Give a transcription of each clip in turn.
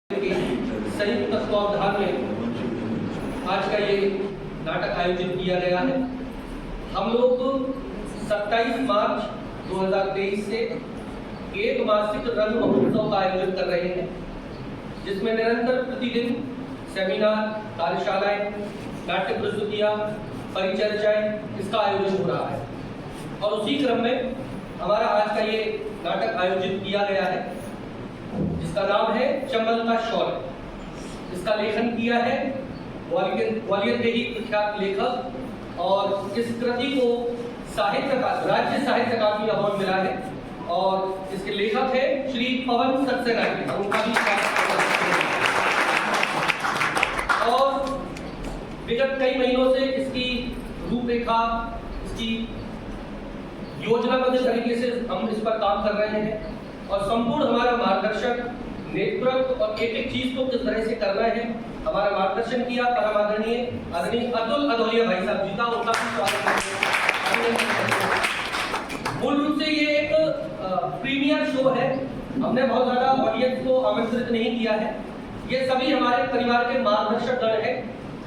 के संयुक्त तत्वावधान में आज का ये नाटक आयोजित किया गया है। हम लोग 27 मार्च 2023 से एक मासिक रंग महोत्सव का आयोजन कर रहे हैं, जिसमें निरंतर प्रतिदिन सेमिनार, कार्यशालाएं, नाट्य प्रस्तुतियां, परिचर्चाएं, इसका आयोजन हो रहा है। और उसी क्रम में हमारा आज का ये नाटक आयोजित किया गया है, जिसका नाम है चंबल का शौर्य। इसका लेखन किया है ग्वालियर के ही प्रख्यात लेखक, और इस कृति को राज्य साहित्य अकादमी अवार्ड मिला है, और इसके लेखक है श्री पवन सक्सेना जी। उनका भी और विगत कई महीनों से इसकी रूपरेखा, इसकी योजनाबद्ध तरीके से हम इस पर काम कर रहे हैं, और संपूर्ण हमारा मार्गदर्शक, नेतृत्व और एक एक चीज को किस तरह से करना है, हमारा मार्गदर्शन किया परम आदरणीय अतुल अधोलिया भाई साहब जी का। उनका भी स्वागत है। मूल रूप से ये एक प्रीमियर शो है। हमने बहुत ज्यादा ऑडियंस को आमंत्रित नहीं किया है। ये सभी हमारे परिवार के मार्गदर्शक गण हैं,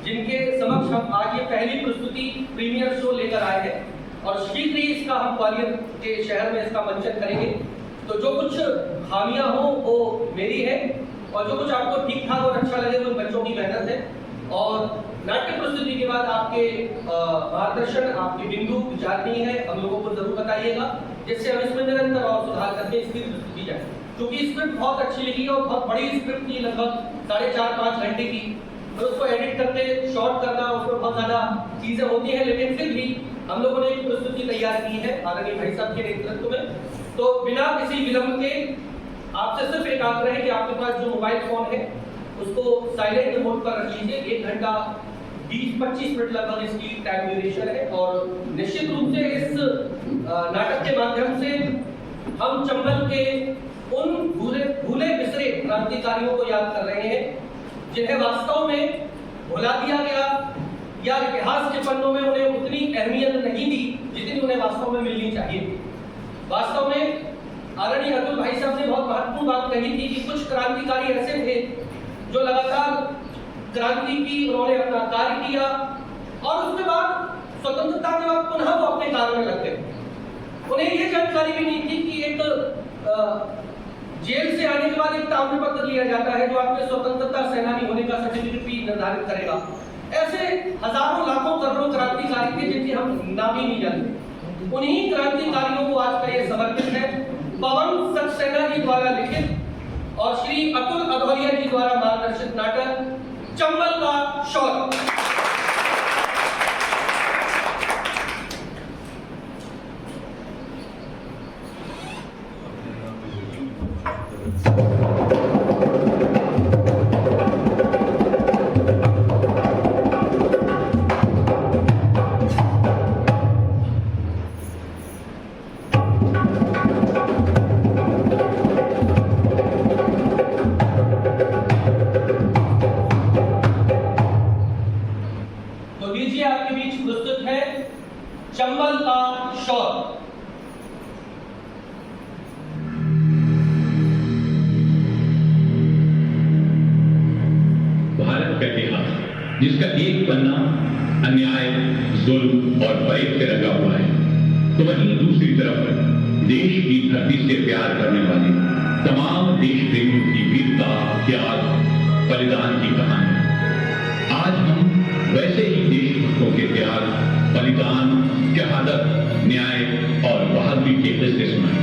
जिनके समक्ष हम आज ये पहली प्रस्तुति प्रीमियर शो लेकर आए हैं, और शीघ्र ही इसका हम ग्वालियर के शहर में इसका मंचन करेंगे। तो जो कुछ खामियां हो वो मेरी है, और जो कुछ आपको ठीक ठाक और अच्छा लगे वो बच्चों की मेहनत है। और नाट्य प्रस्तुति के बाद आपके मार्गदर्शन, आपके बिंदु विचारणीय है, हम लोगों को जरूर बताइएगा, जिससे हम इसमें निरंतर और सुधार करके इसकी प्रस्तुति जाए। क्योंकि स्क्रिप्ट बहुत अच्छी लिखी है, और बहुत बड़ी स्क्रिप्ट थी, लगभग 4.5-5 घंटे की। तो उसको एडिट करके शॉर्ट करना, उसमें बहुत ज्यादा चीजें होती हैं, लेकिन फिर भी हम लोगों ने एक प्रस्तुति तैयार की है आदरणीय भाई साहब के नेतृत्व में। तो बिना किसी विलंब के आपसे सिर्फ एक आग्रह है कि आपके पास जो मोबाइल फोन है उसको साइलेंट मोड पर रख लीजिए। 1 घंटा 20-25 मिनट लगभग इसकी टाइम ड्यूरेशन है, और निश्चित रूप से इस नाटक के माध्यम से हम चंबल के उन भूले बिसरे क्रांतिकारियों को याद कर रहे हैं, जिन्हें वास्तव में भुला दिया गया, या इतिहास के पन्नों में उन्हें उतनी अहमियत नहीं दी जितनी उन्हें वास्तव में मिलनी चाहिए। वास्तव में आदरणीय अतुल भाई साहब ने बहुत महत्वपूर्ण बात कही थी कि कुछ क्रांतिकारी ऐसे थे जो लगातार क्रांति की उन्होंने अपना कार्य किया, और उसके बाद स्वतंत्रता के बाद पुनः वो अपने कार्य में लगते थे। उन्हें ये जानकारी भी नहीं थी कि एक जेल से आने के बाद एक ताम्र पत्र लिया जाता है जो आपके स्वतंत्रता सेनानी होने का सर्टिफिकेट भी निर्धारित करेगा। ऐसे हजारों लाखों करोड़ों क्रांतिकारी थे जिनके हम नाम ही नहीं जानते। उन्हीं क्रांतिकारियों को आज का ये समर्पित है, पवन सक्सेना जी द्वारा लिखित और श्री अतुल अधोलिया जी द्वारा मार्गदर्शित नाटक चंबल का शौर्य। आपके बीच प्रस्तुत है चंबल का शौर्य। भारत का इतिहास, जिसका एक पन्ना अन्याय, जुल्म और भय से रंगा हुआ है, तो वहीं दूसरी तरफ देश की धरती से प्यार करने वाले तमाम देश प्रेमियों की वीरता, त्याग, बलिदान की कहानी। आज हम वैसे ही देशभक्तों के त्याग, बलिदान, शहादत, न्याय और बहादुरी के किस्से सुनाएं।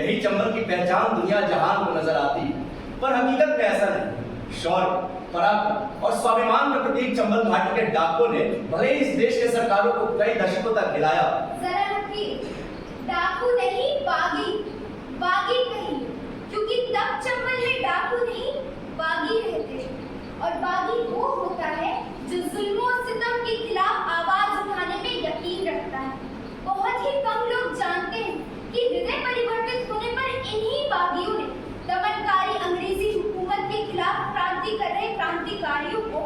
यही चंबल की पहचान दुनिया जहान को नजर आती है, पर हकीकत में ऐसा नहीं। शौर्य, पराक्रम और स्वाभिमान के प्रतीक चंबल घाटी के डाकों ने भले ही इस देश के सरकारों को कई दशकों तक हिलाया। जरा रुकिए, डाकू नहीं बागी, बागी कहिए, क्योंकि तब चंबल में डाकू नहीं बागी रहते। और बागी वो होता है जो जुल्म और सितम के खिलाफ आवाज उठाने में यकीन रखता है। बहुत ही कम लोग जानते हैं कि हृदय परिवर्तित होने पर इन्हीं बागियों ने दमनकारी अंग्रेजी हुकूमत के खिलाफ क्रांति कर रहे क्रांतिकारियों को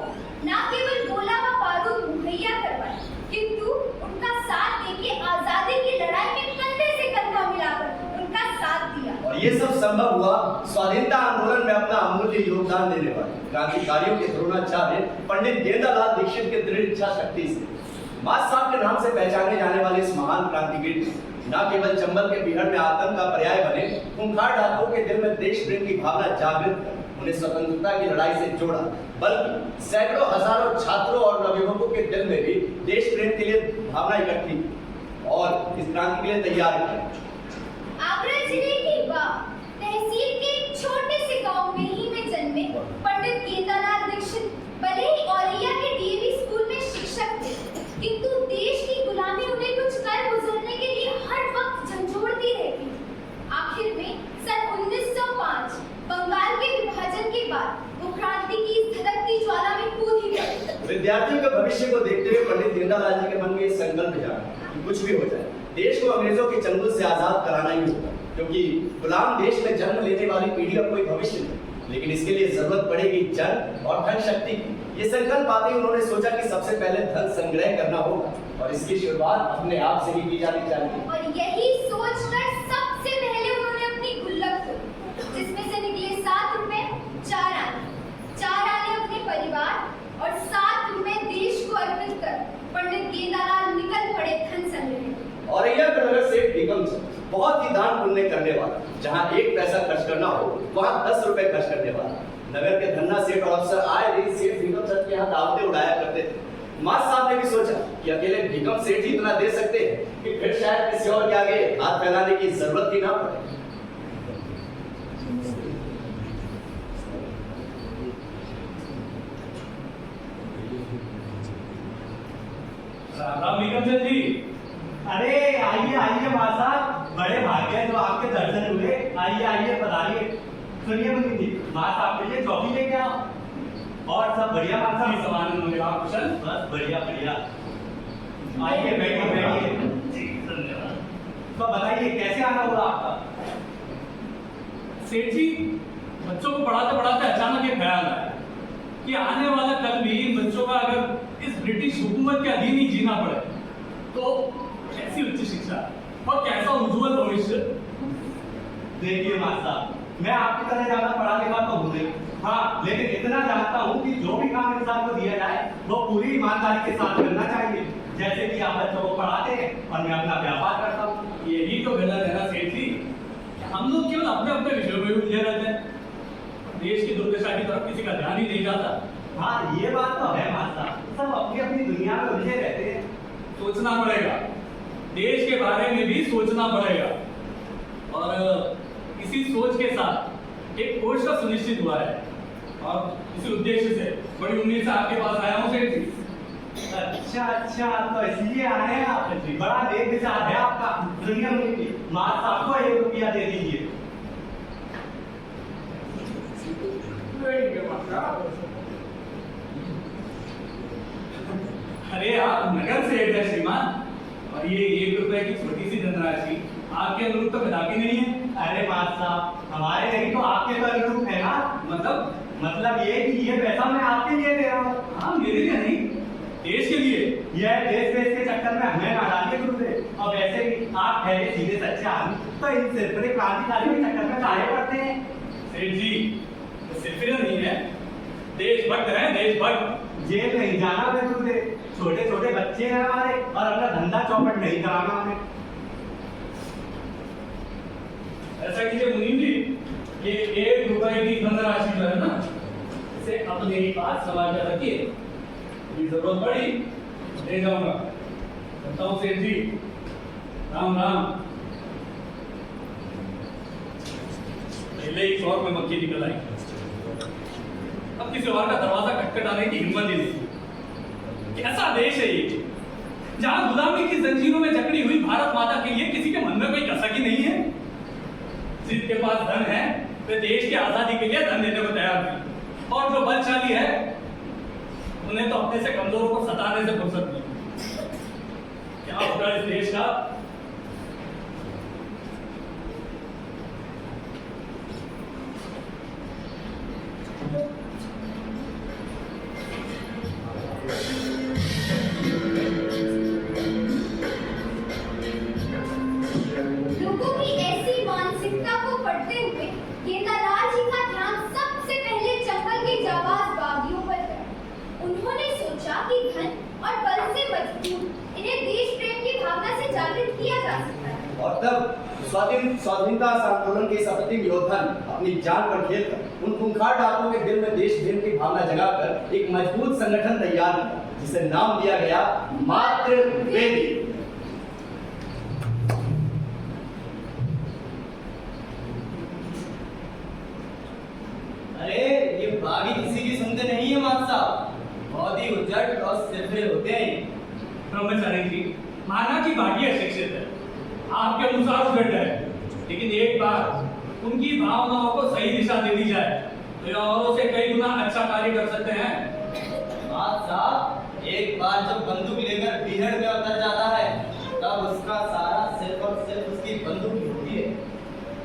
न केवल गोला व बारूद मुहैया करवाए, किंतु उनका साथ देके आजादी की लड़ाई में कंधे से कंधा मिलाकर उनका साथ दिया। और ये सब संभव हुआ स्वाधीनता आंदोलन में अपना अमूल्य योगदान देने वाले क्रांतिकारियों के द्रोणाचार्य पंडित गेंदालाल दीक्षित के दृढ़ इच्छा शक्ति से। मास साहब के नाम से पहचाने जाने वाले इस महान क्रांतिवीर न केवल चंबल के बिहड़ में आतंक का पर्याय बने, खूंखार डाकुओं के दिल में देश प्रेम की भावना जागृत कर उन्हें स्वतंत्रता की लड़ाई से जोड़ा, बल्कि सैकड़ों हजारों छात्रों और नवयुवकों के दिल में भी देश प्रेम के लिए भावना इकट्ठी और इस क्रांति के लिए तैयार किया। आगरा जिले की तहसील के एक छोटे से गांव में ही में जन्मे पंडित गेंदालाल दीक्षित भले ही औरैया के डीएवी स्कूल में शिक्षक थे, किंतु देश की गुलामी उन्हें कुछ कर गुजरने के लिए हर वक्त झंझोड़ती रहती। आखिर में सन 1905 बंगाल के विभाजन के बाद वो क्रांति की इस धधकती ज्वाला में कूद ही गए। विद्यार्थियों के भविष्य को देखते हुए पंडित गेंदालाल जी के मन में ये संकल्प जागा कि कुछ भी हो जाए, देश को अंग्रेजों के चंगुल से आजाद कराना ही होगा, क्योंकि गुलाम देश में जन्म लेने वाली पीढ़ी का कोई भविष्य नहीं, लेकिन इसके लिए जरूरत पड़ेगी जन और धन शक्ति की। ये संकल्प आते ही उन्होंने सोचा कि सबसे पहले धन संग्रह करना होगा और इसकी शुरुआत अपने आप से ही की जानी चाहिए। और यही सोचकर सबसे पहले उन्होंने अपनी गुल्लक खोली, जिसमें से निकले 7 रुपए 4 आने अपने परिवार और 7 रुपए देश को अर्पित कर पंडित गेंदालाल निकल पड़े धन संग्रह। और यह नगर सेठ बेगम बहुत ही दान पुण्य करने वाला, जहाँ 1 पैसा खर्च करना हो वहाँ 10 रुपए खर्च करने वाला। नगर के धन्ना सेठ और अफसर आए दिन सेठ बेगम सेठ के यहाँ दावतें उड़ाया करते थे। मास साहब ने भी सोचा कि अकेले बेगम सेठ ही इतना दे सकते हैं कि फिर शायद किसी और के आगे हाथ फैलाने की जरूरत ही ना पड़े। राम बेगम सेठ जी। अरे आइए आइए मां साहब, बड़े भाग्य है जो आपके दर्शन हुए। आइए आइए पधारिए। सुनिए मुनि जी, मां साहब के लिए टॉफी लेके आओ। और सब बढ़िया मां साहब? सामान मिले आप कुशल? बस बढ़िया बढ़िया। आइए बैठिए बैठिए। जी धन्यवाद। तो बताइए कैसे आना हुआ आपका? सेठ जी, बच्चों को पढ़ाते पढ़ाते अचानक एक ख्याल आया कि आने वाला कल भी इन बच्चों का अगर इस ब्रिटिश हुकूमत के अधीन ही जीना पड़े तो कैसी उच्च शिक्षा और कैसा उज्जवल भविष्य। देखिए मां साहब, मैं आपकी तरह ज्यादा पढ़ा लिखा तो हूँ नहीं, हाँ, लेकिन इतना जानता हूँ कि जो भी काम इंसान को दिया जाए वो पूरी ईमानदारी के साथ करना चाहिए। जैसे कि आप बच्चों को पढ़ाते हैं और मैं अपना व्यापार करता हूँ। यही तो गलत है ना सेठ जी, हम लोग केवल अपने अपने विषयों में उलझे रहते हैं, देश की दुर्दशा की तरफ किसी का ध्यान ही नहीं जाता। हाँ ये बात तो है मां साहब, सब अपनी अपनी दुनिया में उलझे रहते हैं। सोचना पड़ेगा, देश के बारे में भी सोचना पड़ेगा। और इसी सोच के साथ एक कोर्स का सुनिश्चित हुआ है और इसी उद्देश्य से बड़ी उम्मीद से आपके पास आया हूँ सेठ जी। अच्छा अच्छा, तो इसलिए आए हैं आप। बड़ा नेक विचार है आपका। दुनिया में मां साहब को 1 रुपया दे दीजिए। अरे आप नगर से हैं श्रीमान, और ये 1 रुपए की छोटी सी धनराशि आपके अनुरूप तो मिलाती नहीं है। अरे मां साहब, हमारे नहीं तो आपके तो अनुरूप है ना। मतलब ये कि ये पैसा मैं आपके लिए दे रहा हूँ। हाँ, मेरे लिए नहीं, देश के लिए। यह देश के चक्कर में हमें ना डालिए गुरुदेव। और वैसे भी आप ठहरे सीधे सच्चे आदमी, तो इन सिरफिरे क्रांतिकारी के चक्कर में काहे पड़ते हैं? सेठ जी, तो सिरफिरे नहीं है, देशभक्त है, देशभक्त। जेल नहीं जाना मैं गुरुदेव, छोटे छोटे बच्चे हैं हमारे और अपना धंधा चौपट नहीं कराना हमें। ऐसा कीजिए मुनीम जी, ये 1 रुपए की धनराशि जो है ना, इसे अपने ही पास संभाल कर रखिए, यदि जरूरत पड़ी ले जाऊंगा। बताओ सेठ जी, राम राम। पहले ही शौक में मक्खी निकल आई, अब किसी और का दरवाजा खटखटाने की हिम्मत ही नहीं। कैसा देश है ये, जहां गुलामी की जंजीरों में जकड़ी हुई भारत माता के लिए किसी के मन में कोई कसक ही नहीं है। जिसके पास धन है वे देश की आजादी के लिए धन देने को तैयार नहीं, और जो बलशाली है उन्हें तो अपने से कमजोरों को सताने से फुर्सत नहीं। क्या होगा इस देश का? लोगों की ऐसी मानसिकता को पढ़ते हुए गेंदालाल जी का ध्यान सबसे पहले जंगल के जाबाज बागियों पर गया। उन्होंने सोचा कि धन और बल से मजबूत इन्हें देश प्रेम की भावना से जागृत किया जा सकता है। और तब स्वाधीनता आंदोलन के अप्रतिम योद्धा ने अपनी जान पर खेलकर उन खूंखार डाकुओं के दिल में देश प्रेम की भावना जगाकर एक मजबूत संगठन तैयार किया, जिसे नाम दिया गया मातृवेदी। अरे ये बागी किसी की सुनते नहीं है मात साहब, बहुत ही उज्जट और सिरफिरे होते हैं। ब्रह्मचारी जी, माना कि बागी अशिक्षित है, आपके अनुसार उज्जट है, लेकिन एक बार उनकी भावनाओं को सही दिशा दे दी जाए तो ये औरों से कई गुना अच्छा कार्य कर सकते हैं। मात साहब, एक बार जब बंदूक लेकर बीहड़ में उतर जाता है तब उसका सारा सिर्फ और सिर्फ उसकी बंदूक ही होती है।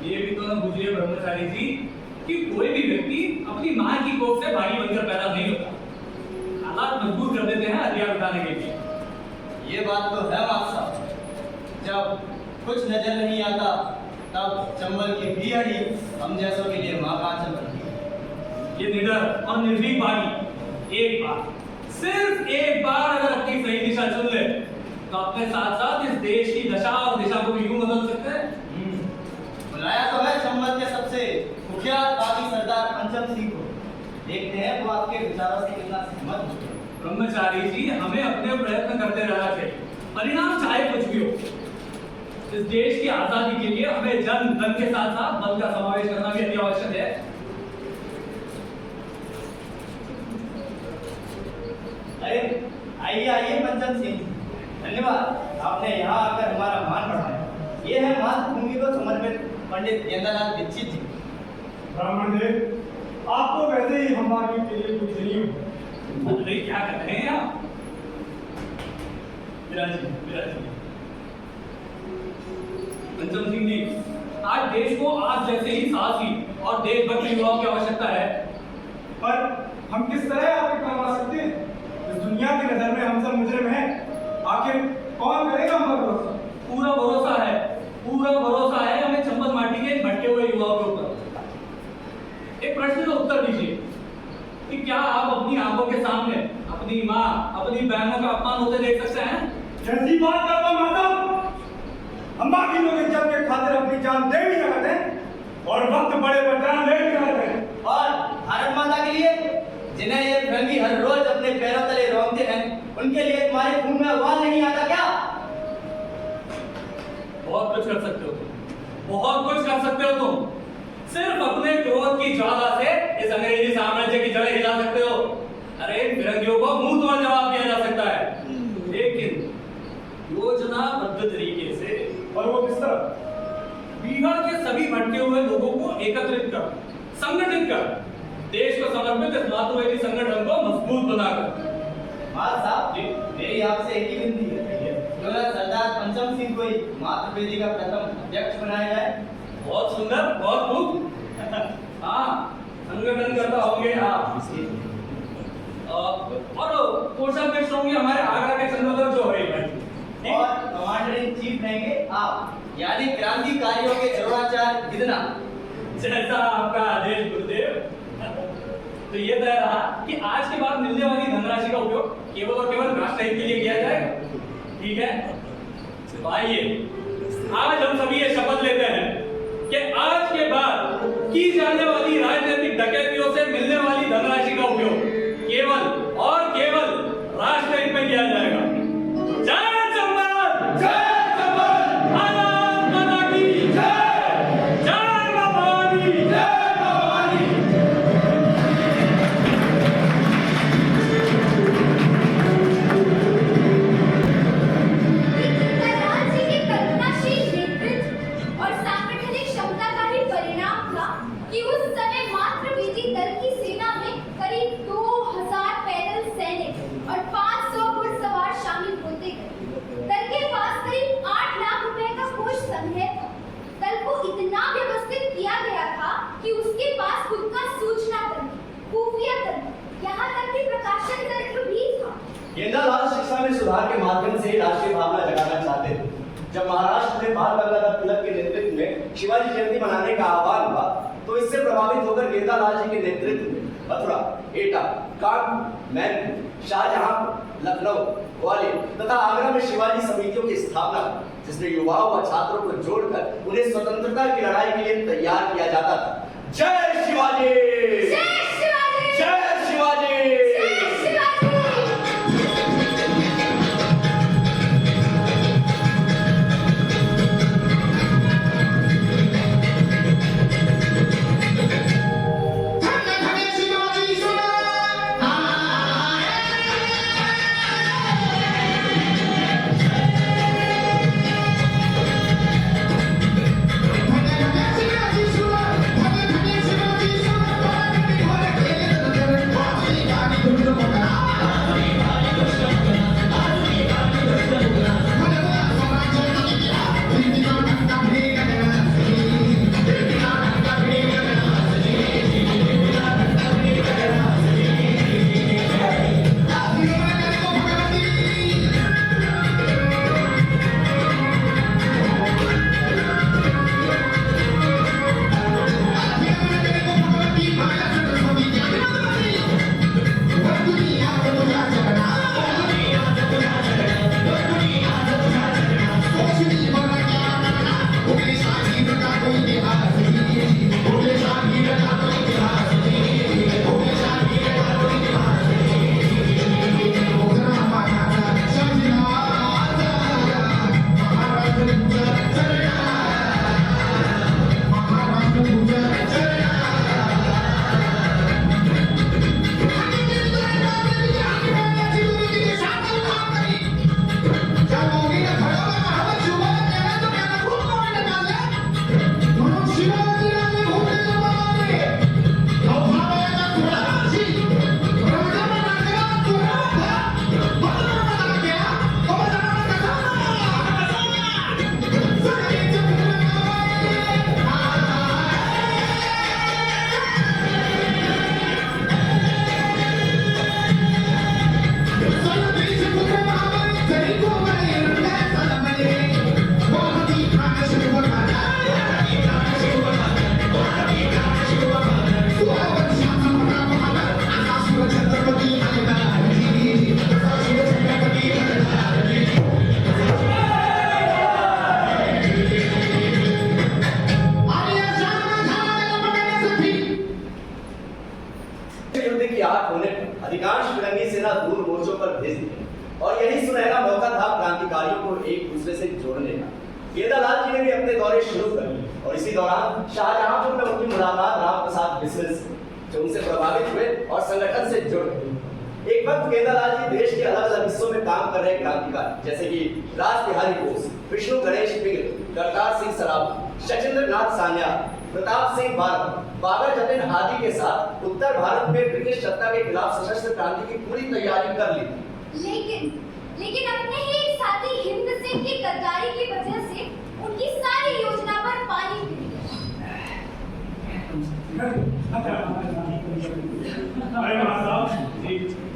ये भी तो न बुझिए ब्रह्मचारी जी कि कोई भी व्यक्ति अपनी मां की कोख से बागी बनकर पैदा नहीं होता। हाथ मजबूत कर देते हैं हथियार उठाने के लिए। ये बात तो है मास्टर साहब, जब कुछ नजर नहीं आता तब चंबल की भीड़ ही हम जैसों के लिए माँ का आंचल बनती है। ये निडर और निर्भीक बागी एक बार, सिर्फ एक बार अगर अपनी सही दिशा चुन ले तो अपने साथ साथ इस देश की दशा और दिशा को भी यूं बदल सकते हैं। बुलाया तो है चंबल के सबसे मुखियात बागी सरदार पंचम सिंह को, देखते हैं वो आपके विचारों से कितना सहमत होते हैं। ब्रह्मचारी जी, हमें अपने प्रयत्न करते रहना चाहिए, परिणाम चाहे कुछ भी हो। इस देश की आजादी के लिए हमें जन धन के साथ साथ बल का समावेश करना भी अति आवश्यक है। अरे आइए आइए पंचम सिंह, धन्यवाद, आपने यहाँ आकर हमारा मान बढ़ाया। ये है मातृभूमि को समर्पित पंडित गेंदालाल दीक्षित जी। ब्राह्मण देव, आपको वैसे ही हम बागी के लिए कुछ नहीं हो। अरे क्या कर रहे हैं आप? विराजी। पंचम सिंह जी, आज देश को आप जैसे ही साहसी और देशभक्त युवाओं की आवश्यकता है। पर हम किस तरह आपके काम आ सकते हैं? इस दुनिया की नजर में हम सब मुजरिम हैं। आखिर कौन करेगा हम पर भरोसा? पूरा भरोसा है हमें चंबल माटी के भटके हुए युवाओं के ऊपर। एक प्रश्न का उत्तर दीजिए कि क्या आप अपनी आंखों के सामने अपनी माँ, अपनी बहनों का अपमान होते देख सकते हैं? कैसी बात करता माता? हम बाकी लोग इज्जत के खातिर अपनी जान दे भी सकते हैं और वक्त बड़े पर जान ले भी सकते हैं। और भारत माता के लिए, जिन्हें ये फिरंगी हर रोज अपने पैरों तले रोंगते हैं, उनके लिए तुम्हारे खून में उबाल नहीं आता क्या? बहुत कुछ कर सकते हो तुम, बहुत कुछ कर सकते हो तुम। सिर्फ अपने क्रोध की ज्वाला से इस अंग्रेजी साम्राज्य की जड़ें हिला सकते हो। अरे इन फिरंगियों को मुंह तोड़ जवाब दिया जा सकता है, लेकिन योजनाबद्ध तरीके से। और वो किस तरह? बिहार के सभी भटके हुए लोगों को एकत्रित कर, संगठित कर, देश को समर्पित इस मातृवेदी संगठन को मजबूत बनाकर। माँ साहब जी, मेरी आपसे एक ही विनती है, क्यों ना सरदार पंचम सिंह को ही मातृवेदी का प्रथम अध्यक्ष बनाया जाए। बहुत सुंदर, बहुत खूब। हाँ, संगठन करता होंगे आप। और कोषाध्यक्ष होंगे हमारे आगरा के चंद्रधर जो है भाई। और कमांडर इन चीफ रहेंगे आप, यानी क्रांतिकारियों के द्रोणाचार्य गिदना। जैसा आपका आदेश गुरुदेव। तो ये तय रहा कि आज के बाद मिलने वाली धनराशि का उपयोग केवल और केवल राष्ट्र हित के लिए किया जाएगा, ठीक है? तो आइए आज हम सभी ये शपथ लेते हैं कि आज के बाद की जाने वाली राजनीतिक डकैतियों से मिलने वाली धनराशि का उपयोग केवल और केवल राष्ट्र हित में किया जाएगा। जय चंबल! जय चंबल! भारत माता की जय! जय मां भवानी! जय मां भवानी! गेंदालाल जी के करुणाशील नेतृत्व और सांगठनिक क्षमता का ही परिणाम था कि उस समय मातृवेदी दल की सेना में करीब 2000 पैदल सैनिक और 500 घुड़सवार शामिल होते गए। दल के पास करीब 8 लाख रुपए का कोष संग्रह था। दल को इतना व्यवस्थित किया गया था कि उसके पास खुद का सूचना तंत्र, खुफिया तंत्र, यहाँ तक कि प्रकाशन तंत्र भी था। गेंदालाल शिक्षा में सुधार के माध्यम से राष्ट्रीय भावना जगाना चाहते थे। जब महाराष्ट्र में बाल गंगाधर तिलक के नेतृत्व में शिवाजी जयंती मनाने का आह्वान हुआ, तो इससे प्रभावित होकर गेंदालाल जी के नेतृत्व में मथुरा, एटा, कानपुर, मैनपुर, शाहजहां, लखनऊ, ग्वालियर तथा आगरा में शिवाजी समितियों की स्थापना, जिसमें युवाओं व छात्रों को जोड़कर उन्हें स्वतंत्रता की लड़ाई के लिए तैयार किया जाता था। जय शिवाजी! जय शिवाजी! जय शिवाजी! जय Shivaji! Shivaji, Shivaji, Shivaji, Shivaji, Shivaji, को एक दूसरे से जोड़ने का। गेंदालाल जी ने भी अपने दौरे शुरू कर और इसी दौरान शाहजहांपुर में उनकी मुलाकात राम प्रसाद बिस्मिल से, जो उनसे प्रभावित हुए और संगठन से जुड़ गए। एक वक्त गेंदालाल जी देश के अलग अलग हिस्सों में काम कर रहे क्रांतिकारी जैसे कि राज बिहारी बोस, विष्णु गणेश पिंगल, करतार सिंह सरावत, सचिंद्र नाथ सान्या, प्रताप सिंह बारक, बाबर जतीन आदि के साथ उत्तर भारत में ब्रिटिश सत्ता के खिलाफ सशस्त्र क्रांति की पूरी तैयारी कर ली थी। लेकिन अपने ही एक साथी हिंद सिंह की गद्दारी की वजह से उनकी सारी योजना पर पानी फिर अरे साहब,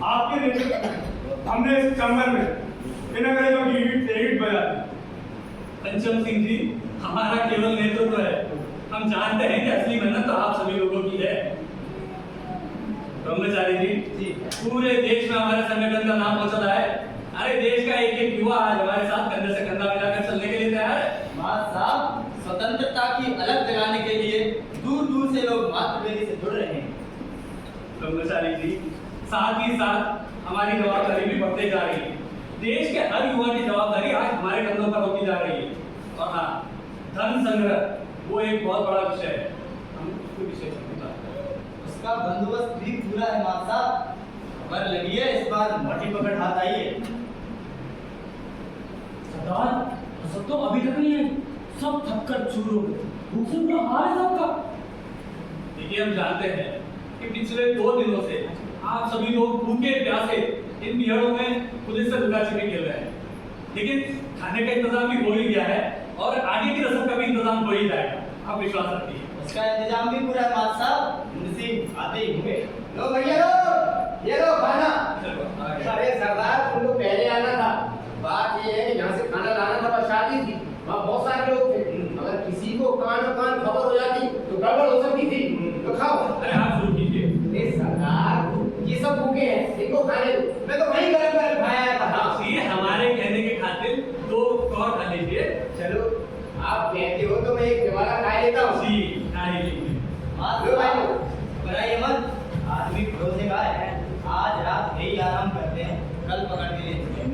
आपके नेतृत्व हमने इस चंबल में इन अंग्रेजों की ईट बजा दी। पंचम सिंह जी, हमारा केवल नेतृत्व है। हम जानते हैं कि असली मेहनत तो आप सभी लोगों की है। ब्रह्मचारी जी, पूरे देश में हमारे संगठन का नाम पहुंच रहा है। अरे देश का एक एक युवा आज हमारे साथ कंधे से कंधा मिलाकर चलने के लिए तैयार है। महाराज साहब, स्वतंत्रता की अलग जगाने के लिए दूर दूर से लोग मातृवेदी से जुड़ रहे हैं। ब्रह्मचारी जी, साथ ही साथ हमारी जवाबदारी भी बढ़ते जा रही है। देश के हर युवा की जवाबदारी आज हमारे कंधों पर होती जा रही है। और हाँ, धन संग्रह वो एक बहुत बड़ा विषय है। हम उसके विषय में बात करें। उसका बंदोबस्त भी पूरा है महाराज साहब। खबर लगी है, इस बार मोटी पकड़ हाथ आई है। सरदार, सब तो अभी तक नहीं है, सब थककर चूर हो गए। भूख से बुरा हाल है सबका। देखिए, हम जानते हैं कि पिछले 2 दिनों से आप सभी लोग भूखे प्यासे इन बिहड़ों में पुलिस से लुका छिपी खेल रहे हैं। लेकिन खाने का इंतजाम भी हो ही गया है और आगे की रसम का भी इंतजाम हो ही जाएगा। आप विश्वास रखिए। उसका इंतजाम भी पूरा है महाराज साहब। मुंशी आते ही होंगे। लो भैया लो, ये लो खाना। अरे सरदार, तुमको पहले आना था। बात ये है कि यहाँ से खाना लाना था, बस शादी थी, वहाँ बहुत सारे लोग थे। अगर किसी को कान खबर हो जाती तो गड़बड़ हो सकती थी। तो खाओ। अरे आप शुरू कीजिए। सरदार, ये सब भूखे हैं, इनको खाने दो। मैं तो वहीं गरम गरम खाया था। ये हमारे कहने के खातिर 2 और खा लीजिए। चलो, आप कहते हो तो मैं एक निवाला खा लेता हूँ। जी, खा ही लीजिए। लो भाई लो। घबराइए मत, आदमी भरोसे का है। आज रात यही आराम करते हैं, कल पकड़ के लेते हैं।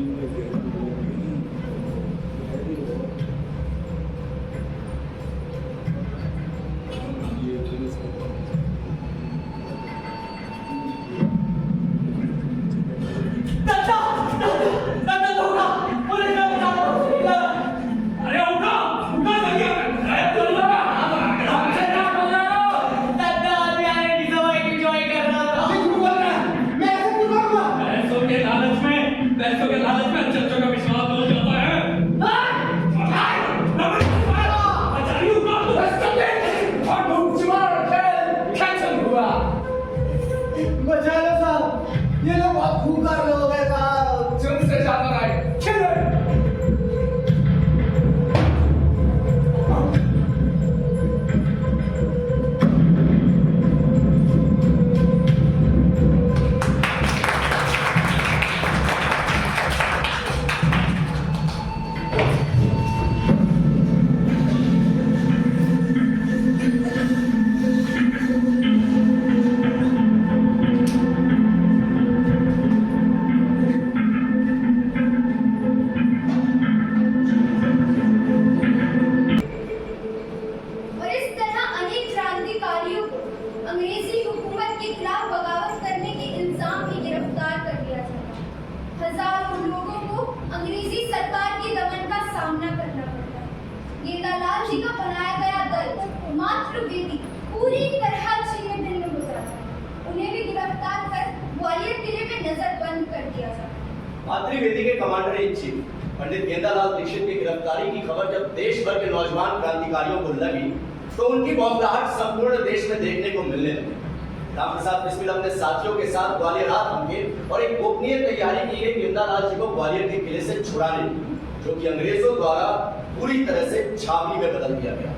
पैसों के लालच में अच्छे का विश्वास हो जाता है। बचा लो साहब, ये लोग बहुत खूंखार लोग हैं साहब। जल्द से ज्यादा राइट। चलो। अंग्रेजी हुकूमत के खिलाफ बगावत करने के इल्जाम में गिरफ्तार कर लिया जाता। हजारों लोगों को अंग्रेजी सरकार के दमन का सामना करना पड़ता। गेंदालाल जी का बनाया गया दल मातृवेदी पूरी तरह छिन्न भिन्न हो जाता। उन्हें भी गिरफ्तार कर ग्वालियर किले में नजरबंद कर दिया जाता। मातृवेदी के कमांडर इन चीफ पंडित गेंदालाल दीक्षित की गिरफ्तारी की खबर जब देश भर के नौजवान क्रांतिकारियों को लगी तो उनकी बौखलाहट संपूर्ण देश में देखने को मिलने लगी। राम प्रसाद बिस्मिल अपने साथियों के साथ ग्वालियर आ पहुंचे और एक गोपनीय तैयारी की गई गेंदालाल जी को ग्वालियर के किले से छुड़ाने की, जो कि अंग्रेजों द्वारा पूरी तरह से छावनी में बदल दिया गया।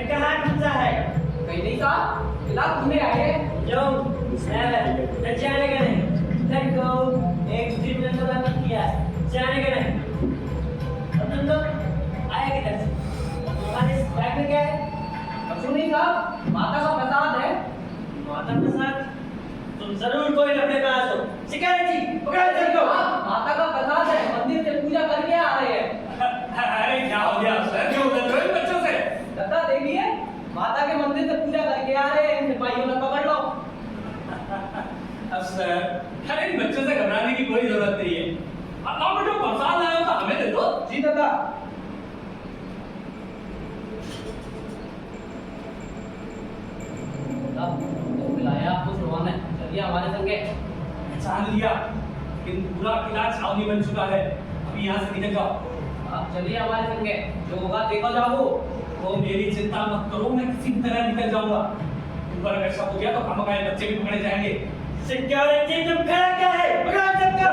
कहाँ घुसा है? कहीं नहीं साहब, इलाज घूमने आए जो 7 जाने का नहीं लेट गो एक ट्रीटमेंट तो मैंने किया है जाने का नहीं अब तुम लोग आए किधर से तुम्हारे इस बैग में क्या है सुनी साहब माता का प्रसाद है माता के साथ तुम जरूर कोई अपने पास हो सिक्योरिटी पकड़ सकते हो माता का प्रसाद है मंदिर से पूजा करके आ रहे हैं अरे क्या हो गया सर, क्यों उधर रहे हो बच्चों से? दादा देखिए माता के मंदिर से पूजा करके आ रहे हैं इन सिपाहियों को पकड़ लो अब सर, अरे इन बच्चों से घबराने की कोई जरूरत नहीं है। अब बेटा प्रसाद लाए हो तो हमें दे दो। जी दादा मिलाया आपको सुरवान है चलिए हमारे संगे पहचान लिया, लेकिन पूरा किला छावनी बन चुका है। अभी यहाँ से निकल जाओ। आप चलिए हमारे संगे जो होगा देखो जाओ तो मेरी चिंता मत करो, मैं किसी भी तरह निकल जाऊंगा। ऊपर अगर शक हो गया तो हम हमारे बच्चे भी पकड़े जाएंगे। सिक्योरिटी तुम खड़ा क्या है पकड़ सकते हो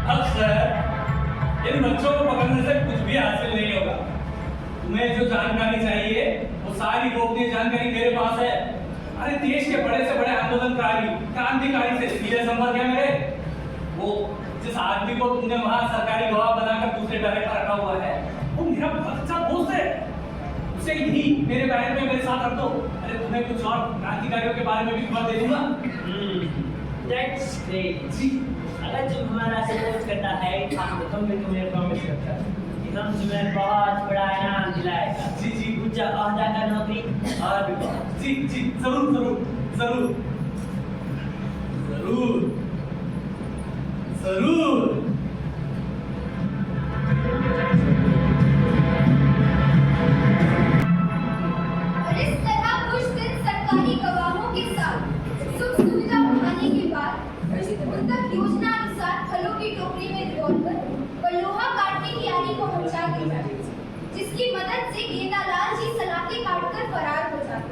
अब सर, इन बच्चों को पकड़ने से कुछ भी हासिल नहीं होगा। तुम्हें जो जानकारी चाहिए वो सारी गोपनीय जानकारी मेरे पास है। अरे देश के बड़े से बड़े आंदोलनकारी क्रांतिकारी से सीधे संपर्क है मेरे। वो जिस आदमी को तुमने वहां सरकारी गवाह बनाकर दूसरे डायरेक्टर पर रखा हुआ है वो मेरा बहुत अच्छा दोस्त है। उसे यही मेरे बैग में मेरे साथ रख दो। अरे तुम्हें कुछ और क्रांतिकारियों के बारे में भी खबर दे दूंगा। दैट्स ग्रेट जी अगर तुम हमारा सपोर्ट करता है तो हम भी तुम्हें प्रॉमिस करता है कि हम तुम्हें बहुत बड़ा इनाम दिलाएगा जी जी ऊंचा ओहदा का नौकरी और भी बहुत जी जी जरूर जरूर जरूर जरूर जरूर। और इस तरह कुछ दिन सरकारी गवाहों के साथ सुख सुविधा उठाने के बाद उन तक योजना अनुसार फलों की टोकरी में रिवॉल्वर और लोहा काटने की आरी को पहुंचा दी जाती जिसकी मदद से गेंदालाल जी सलाखें काटकर फरार हो जाते।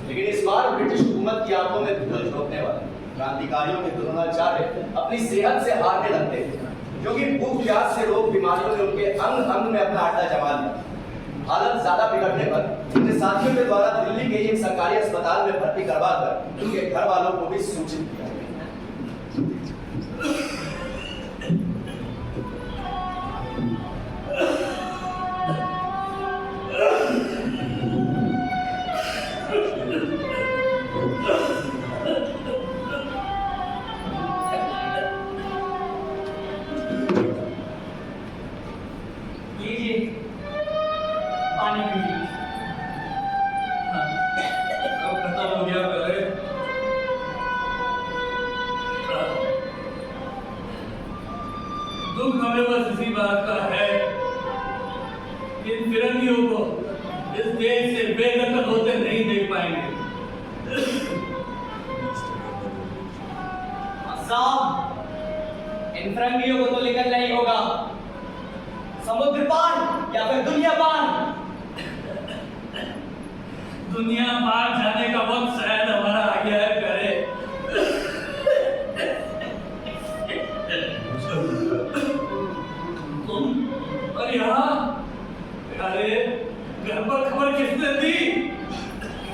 लेकिन इस बार ब्रिटिश हुकूमत की आंखों में धूल झोंकने वाले क्रांतिकारियों के द्रोणाचार्य अपनी सेहत से हारने लगते थे, क्योंकि भूख प्यास से रोग बीमारियों ने उनके अंग अंग में अपना अड्डा जमा लिया। हालत ज्यादा बिगड़ने पर उनके साथियों के द्वारा दिल्ली के एक सरकारी अस्पताल में भर्ती करवाकर उनके घर वालों को भी सूचित किया। लीजिए पानी पीजिए अब खत्म हो गया पहले। दुख हमें बस इसी बात का है कि इन फिरंगियों को इस देश से बेदखल होते नहीं देख पाएंगे। साहब इन फिरंगियों को तो निकलना ही होगा समुद्र पार या फिर दुनिया पार। दुनिया पार जाने का वक्त शायद हमारा आ गया है प्यारे। तुम और यहाँ प्यारे घर पर खबर किसने दी?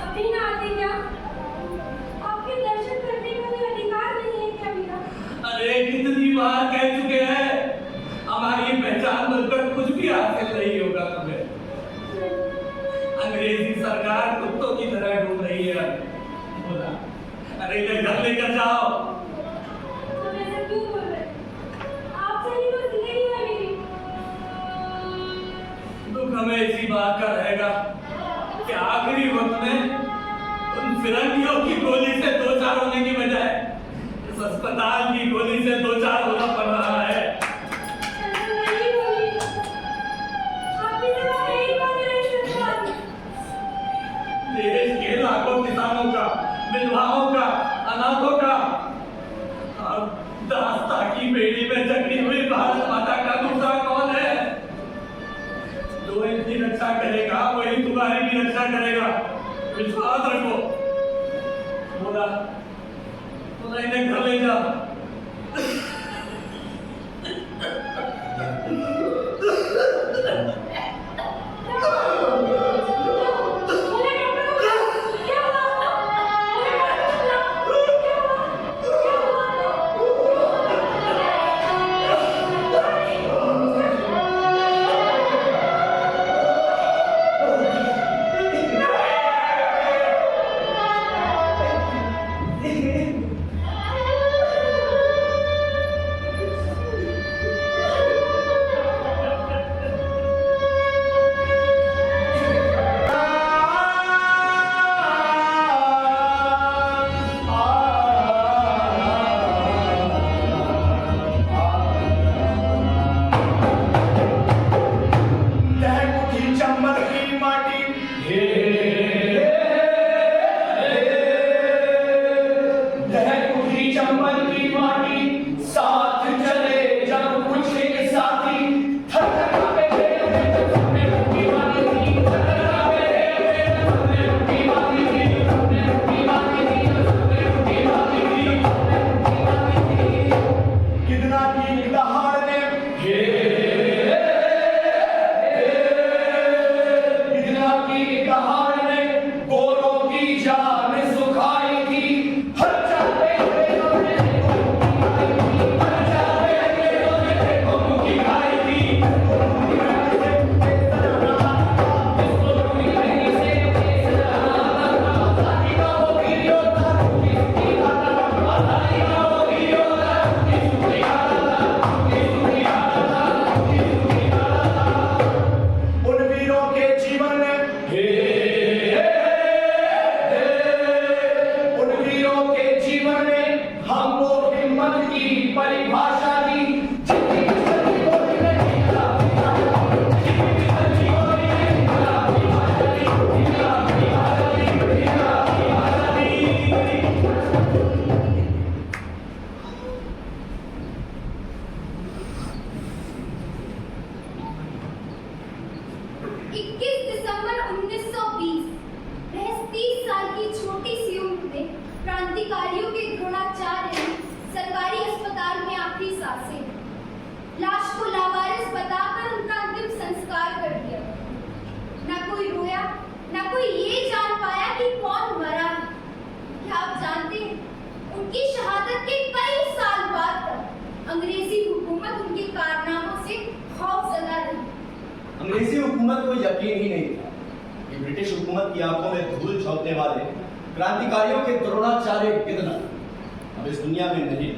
अभी ना आते क्या? आपके दर्शन करने का भी अधिकार नहीं है क्या मेरा? अरे कितनी बार कह चुके हैं हमारी पहचान बनकर कुछ भी हासिल नहीं होगा तुम्हें। अंग्रेजी सरकार कुत्तों की तरह ढूंढ रही है। बोला अरे इधर घर लेकर जाओ। तुम ऐसा क्यों बोल रहे? आपसे ही तो जिंदगी है मेरी। दुख हमें इसी बात का रहेगा कि आखिरी वक्त में उन फिरंगियों की गोली से दो चार होने की बजाय इस अस्पताल की गोली से दो चार होना पड़ रहा है। नहीं बोली। आपकी तरह यही बात नहीं सुनता। देश के लाखों किसानों का, विधवाओं का, अनाथों का और दास्ता की बेड़ी में जकड़ी हुई भारत माता का दूसरा कौन है? जो इनकी रक्षा करेगा वही तुम्हारी भी रक्षा करेगा, विश्वास रखो। बोला इन्हें घर ले जा। 21 दिसंबर 1920 महज 30 साल की छोटी सी उम्र में क्रांतिकारियों के द्रोणाचार्य ने सरकारी अस्पताल में आखिरी सांसें ली। लाश को लावारिस बताकर उनका अंतिम संस्कार कर दिया। न कोई रोया, न कोई ये जान पाया कि कौन मरा है। क्या आप जानते हैं, उनकी शहादत के कई साल बाद तक अंग्रेजी हुकूमत उनके कारनामों से खौफजदा रही। अंग्रेजी हुकूमत को यकीन ही नहीं था कि ब्रिटिश हुकूमत की आंखों में धूल झोंकने वाले क्रांतिकारियों के द्रोणाचार्य कितना अब इस दुनिया में नहीं।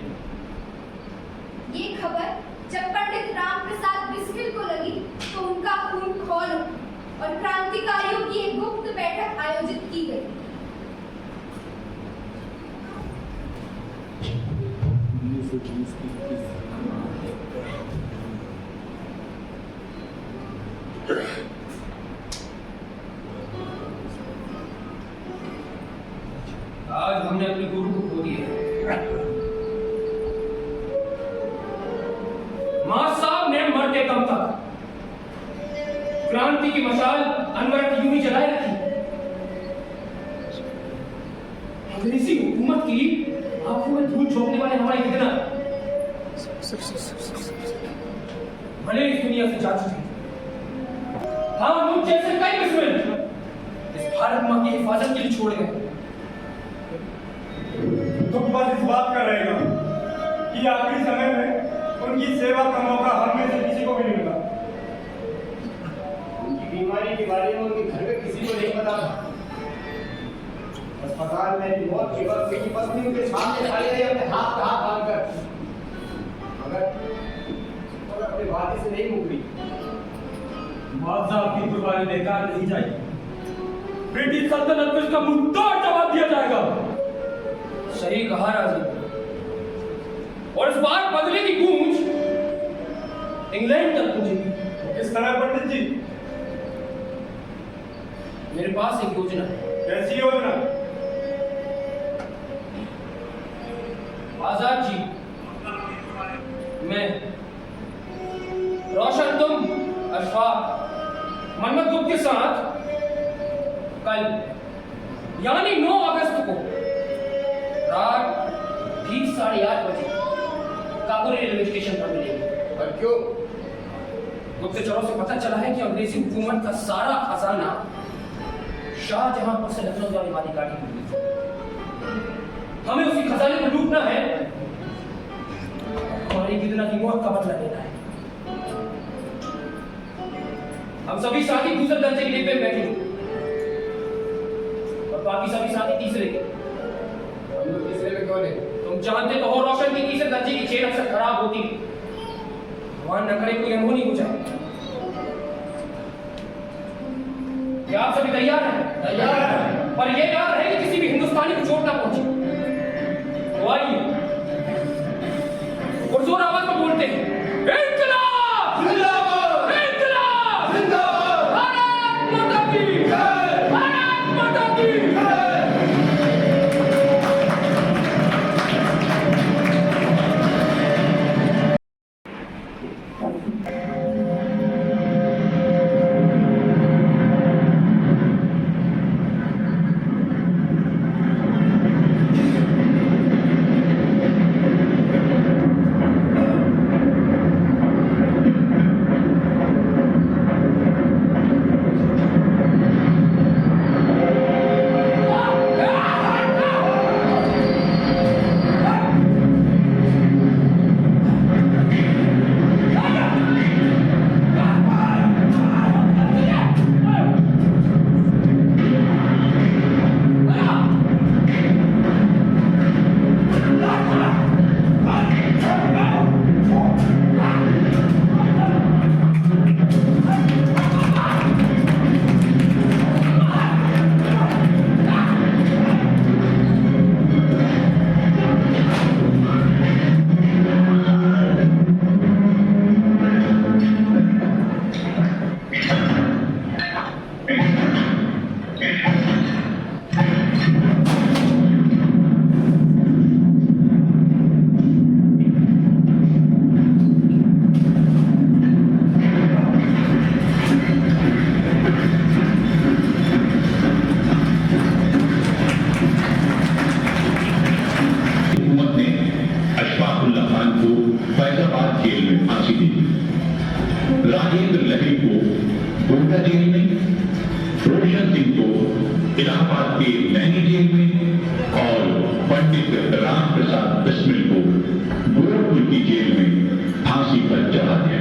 ये खबर जब पंडित राम प्रसाद बिस्मिल को लगी तो उनका खून खौल उठा और क्रांतिकारियों की एक गुप्त बैठक आयोजित की गई। आज हमने अपने गुरु को खो दिया। मां साहब ने मरते दम तक क्रांति की मशाल अनवरत यूं ही जलाए रखी। अंग्रेजी हुकूमत की आंखों में धूल झोंकने वाले हमारे कितना भले इस दुनिया से जा चुके, हाँ मुझ जैसे कई दुश्मन इस भारत मां की हिफाजत के लिए छोड़ गए। दुख बस इस बात का रहेगा कि आखिरी समय में उनकी सेवा का मौका हम में से किसी को भी नहीं मिला। उनकी बीमारी के बारे में उनके घर में किसी को नहीं पता था। अस्पताल में मौत के वक्त उनकी पत्नी उनके सामने खड़ी रही अपने हाथ पे हाथ बांधकर, मगर अपने वादे से नहीं मुकरी। मुआवजा की कुर्बानी बेकार नहीं जाएगी। ब्रिटिश सल्तनत को इसका मुंहतोड़ जवाब दिया जाएगा। सही कहा राजी। और इस बार बदले की गूंज इंग्लैंड तक पहुंचेगी। किस तरह पंडित जी? मेरे पास एक योजना है। कैसी योजना? आजाद जी, मैं, रोशन तुम, अशफाक, मनमत गुप्त के साथ कल यानी 9 अगस्त को रात ठीक 8:30 बजे काबुल रेलवे स्टेशन पर मिलेंगे। और क्यों? गुप्तचरों से पता चला है कि अंग्रेजी हुकूमत का सारा खजाना शाहजहांपुर से लखनऊ जाने वाली गाड़ी में मिली। हमें उसी खजाने को लूटना है, हमारी गिदना की मौत का बदला लेना है। हम सभी साथी दूसरे दर्जे के डिब्बे में बैठे और बाकी सभी साथी तीसरे के। हम लोग तीसरे में कौन है? तुम जानते तो हो रोशन की तीसरे दर्जे की चेन अक्सर खराब होती है। भगवान न करे कोई अनहोनी हो जाए। क्या आप सभी तैयार हैं? तैयार हैं। पर यह याद रहे कि किसी भी हिंदुस्तानी को चोट ना पहुंचे। तो आइए और जोर आवाज में बोलते हैं, इनकलाब! जिंदाबाद! इनकलाब! जिंदाबाद! भारत माता की जय! भारत माता की जय! राजेंद्र लहरी को गोंडा जेल में, रोशन सिंह को इलाहाबाद के नैनी जेल में और पंडित राम प्रसाद बिस्मिल को गोरखपुर की जेल में फांसी पर चढ़ा दिया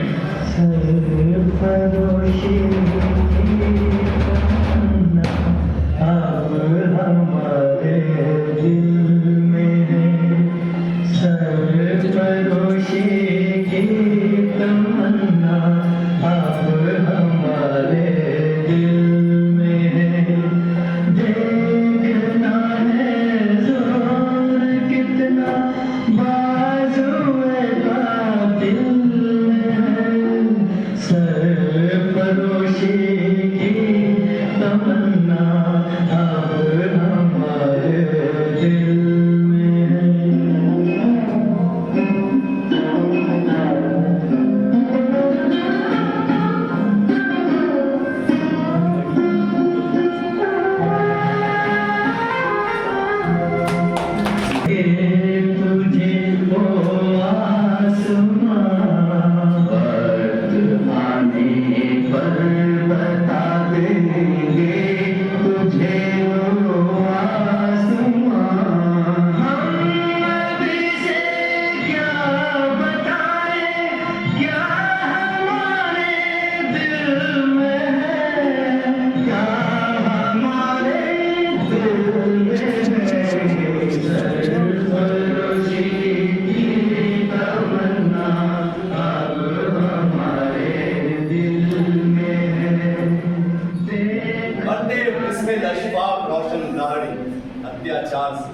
अत्याचार से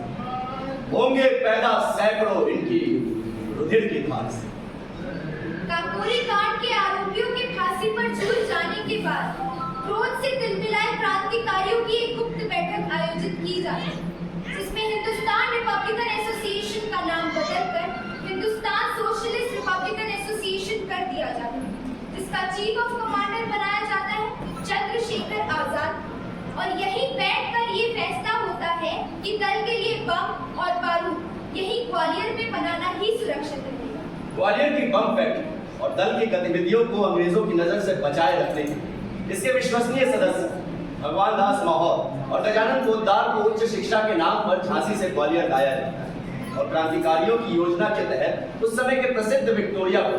होंगे पैदा सैकड़ों इनकी रुधिर की धार से। काकोरी कांड के आरोपियों के फांसी पर झूल जाने के बाद क्रोध से तिलमिलाए क्रांतिकारियों की एक गुप्त बैठक आयोजित की जाती, जिसमें हिंदुस्तान रिपब्लिकन एसोसिएशन का नाम बदलकर हिंदुस्तान सोशलिस्ट रिपब्लिकन एसोसिएशन कर दिया जाता है, जिसका चीफ ऑफ कमांडर बनाया जाता है चंद्रशेखर आजाद। और यहीं बैठकर ये फैसला होता है कि दल के लिए बम और बारूद यही ग्वालियर में बनाना ही सुरक्षित रहेगा। ग्वालियर की बम फैक्ट्री और दल की गतिविधियों को अंग्रेजों की नजर से बचाए रखने के इसके विश्वसनीय सदस्य भगवान दास माहौर और गजानन पोद्दार को उच्च शिक्षा के नाम पर झांसी से ग्वालियर लाया जाता है और क्रांतिकारियों की योजना के तहत उस समय के प्रसिद्ध विक्टोरिया को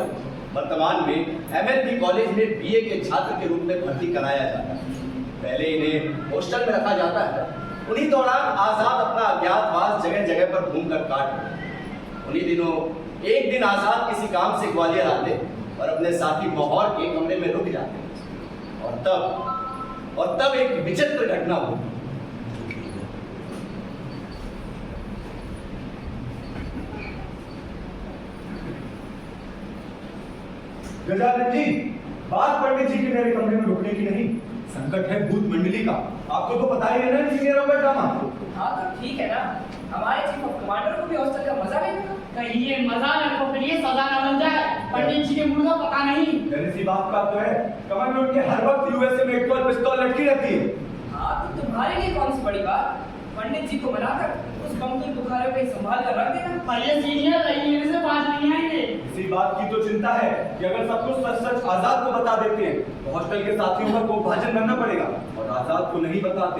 वर्तमान में MLB कॉलेज में BA के छात्र के रूप में भर्ती कराया जाता है। पहले इन्हें हॉस्टल में रखा जाता है। उन्हीं दौरान आजाद अपना अज्ञातवास जगह जगह पर घूमकर काट। उन्हीं दिनों एक दिन आजाद किसी काम से ग्वालियर आते और अपने साथी माहौर के कमरे में रुक जाते और तब एक विचित्र घटना हुई। गजानन जी, बात पंडित जी के मेरे कमरे में रुकने की नहीं, संकट है भूत मंडली का। आपको तो पता ही है ना इंजीनियरों का ड्रामा। हाँ तो ठीक है ना, हमारे चीफ ऑफ कमांडर को भी हॉस्टल का मजा लेगा। कहीं ये मजा न को फिर ये सजा न बन जाए। पंडित जी के मुंह का पता नहीं। जरा सी बात का तो है, कमर में उनके हर वक्त यूएसए में एक पिस्तौल लटकी रहती है। हाँ तो तुम्हारे लिए कौन सी बड़ी बात, पंडित जी को मनाकर उस बम की बुखार को संभाल कर रख देना। पर ये सीनियर रही मेरे से बात नहीं आएंगे। इसी बात की तो चिंता है कि अगर सब कुछ सच सच आजाद को बता देते हैं तो हॉस्टल के साथियों को भाजन बनना पड़ेगा, और आजाद को नहीं बताते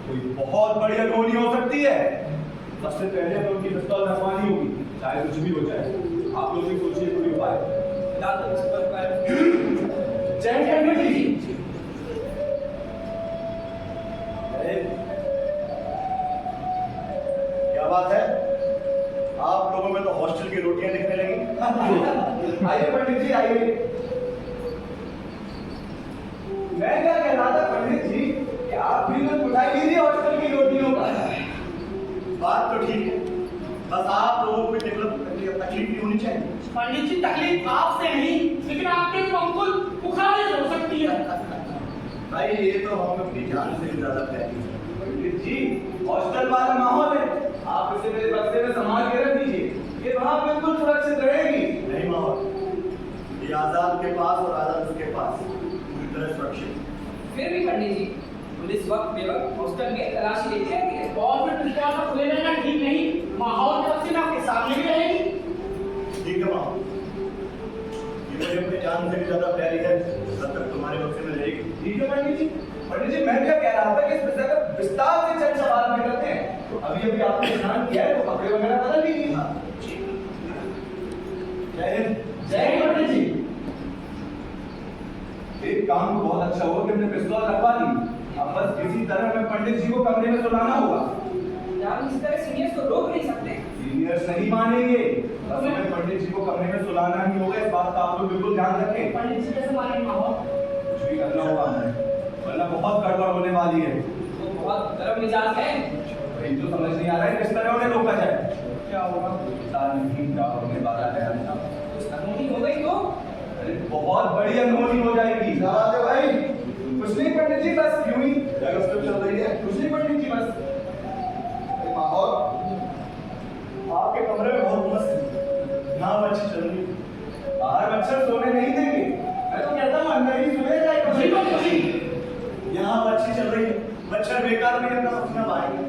कोई बहुत बड़ी अनहोनी हो सकती है। सबसे पहले तो उनकी पिस्तौल रखवानी होगी, चाहे कुछ भी हो जाए। आप लोग भी सोचिए कोई उपाय। जय पंडित जी। क्या बात है, आप लोगों में तो हॉस्टल की रोटियां दिखने लगी। आइए पंडित जी आइए। मैं क्या कह रहा था पंडित जी कि आप भी तो उठाई लीजिए हॉस्टल की रोटियों का। बात तो ठीक है, बस आप लोगों को तकलीफ नहीं होनी चाहिए। पंडित जी तकलीफ आपसे नहीं, लेकिन आपके बिल्कुल बुखार हो सकती है। भाई ये तो हम अपनी जान से ज्यादा प्यारी है। पंडित जी हॉस्टल वाला माहौल है, आप इसे मेरे बक्से में संभाल के रख दीजिए, ये वहां बिल्कुल सुरक्षित रहेगी। नहीं माहौल, ये आजाद के पास और आजाद उसके पास पूरी तरह सुरक्षित। फिर भी पंडित जी पुलिस वक्त बेवक्त हॉस्टल में तलाशी लेती है और फिर पिस्तौल का खुले रहना ठीक नहीं। माहौल की वक्त आपके सामने भी रहेगी। ठीक है माहौल, ये मुझे अपनी जान से भी ज्यादा प्यारी है। ठीक है पंडित जी मैं क्या कह रहा था कि इस विषय पर विस्तार से चंद सवाल हमें करते हैं। अभी अभी आपने स्नान किया है तो कपड़े वगैरह बदल लीजिए। जय हिंद पंडित जी। एक काम तो बहुत अच्छा हुआ कि हमने पिस्तौल रखवा ली। अब बस किसी तरह में पंडित जी को कमरे में सुलाना होगा। यार इस तरह सीनियर्स को रोक नहीं सकते। सीनियर्स नहीं मानेंगे, बस हमें पंडित जी को कमरे में सुलाना ही होगा। इस बात का आप लोग बिल्कुल ध्यान रखें। पंडित जी कैसे मानेंगे माहौल? कुछ भी करना होगा हमें, वरना बहुत गड़बड़ होने वाली है। वो बहुत गर्म मिजाज है। वही तो समझ नहीं आ रहा है किस तरह उन्हें रोका जाए। क्या होगा पता नहीं क्या होने वाला है। अनहोनी हो गई तो अरे बहुत बड़ी अनहोनी हो जाएगी। भाई कुछ नहीं पंडित जी, बस यूं ही चल रही है। कुछ नहीं पंडित जी, बस माहौल आपके कमरे में बहुत मस्त है, नाव अच्छी चल रही है। बाहर मच्छर सोने नहीं देंगे। मैं तो कहता हूँ अंदर ही सोया जाए। यहाँ अच्छी चल रही है, मच्छर बेकार में अपना अपना आएंगे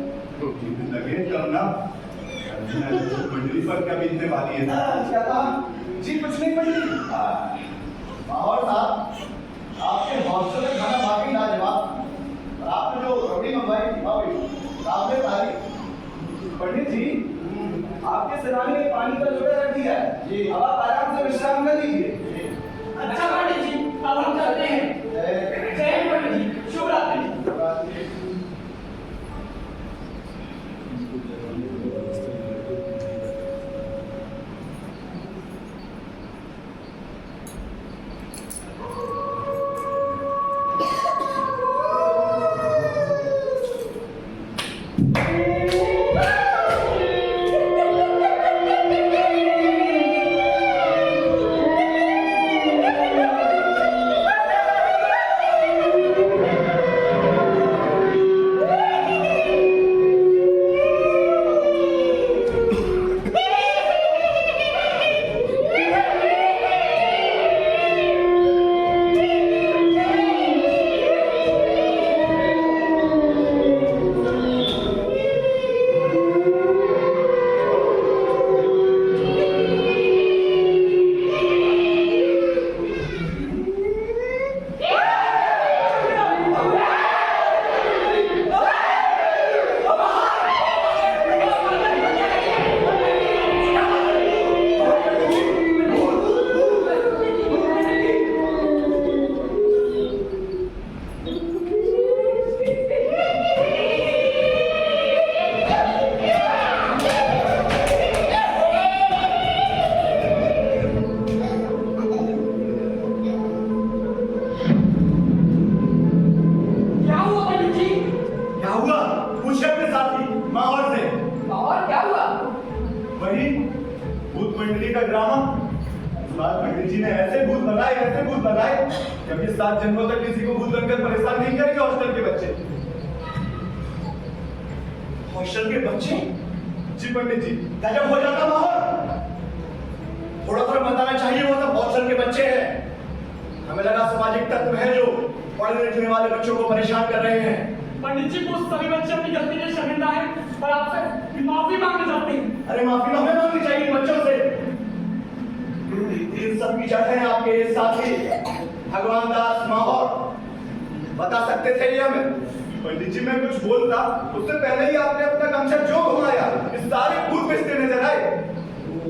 लगे करना। मंडली पर क्या बीतने वाली है? क्या था जी? कुछ नहीं पंडित जी। माहौल साहब आपके हॉस्टल में खाना बाकी लाजवाब, और आपने जो रोटी मंगवाई थी आपने तारीफ। पंडित जी आपके सिराने में पानी का लोटा रख दिया है जी, अब आप आराम से विश्राम कर लीजिए। अच्छा पंडित जी अब हम चलते हैं। जय हिंद पंडित जी, शुभ रात्रि। जन्मों तक किसी को भूत बनकर परेशान नहीं करेंगे हॉस्टल के बच्चे। हॉस्टल के बच्चे? जी पंडित जी गजब हो जाता माहौल। थोड़ा थोड़ा बताना चाहिए वो सब हॉस्टल के बच्चे हैं। हमें लगा सामाजिक तत्व है जो पढ़ने लिखने वाले बच्चों को परेशान कर रहे हैं। पंडित जी वो सभी बच्चे अपनी गलती के शर्मिंदा हैं और आपसे माफी मांगना चाहते हैं। अरे माफी हमें मांगनी चाहिए बच्चों से। इन सब की जड़ है आपके साथी भगवान दास माहौर। बता सकते थे ये हमें? पंडित जी मैं कुछ बोलता उससे पहले ही आपने अपना गमछा जो घुमाया इस सारे भूत पिस्ते नजर आए।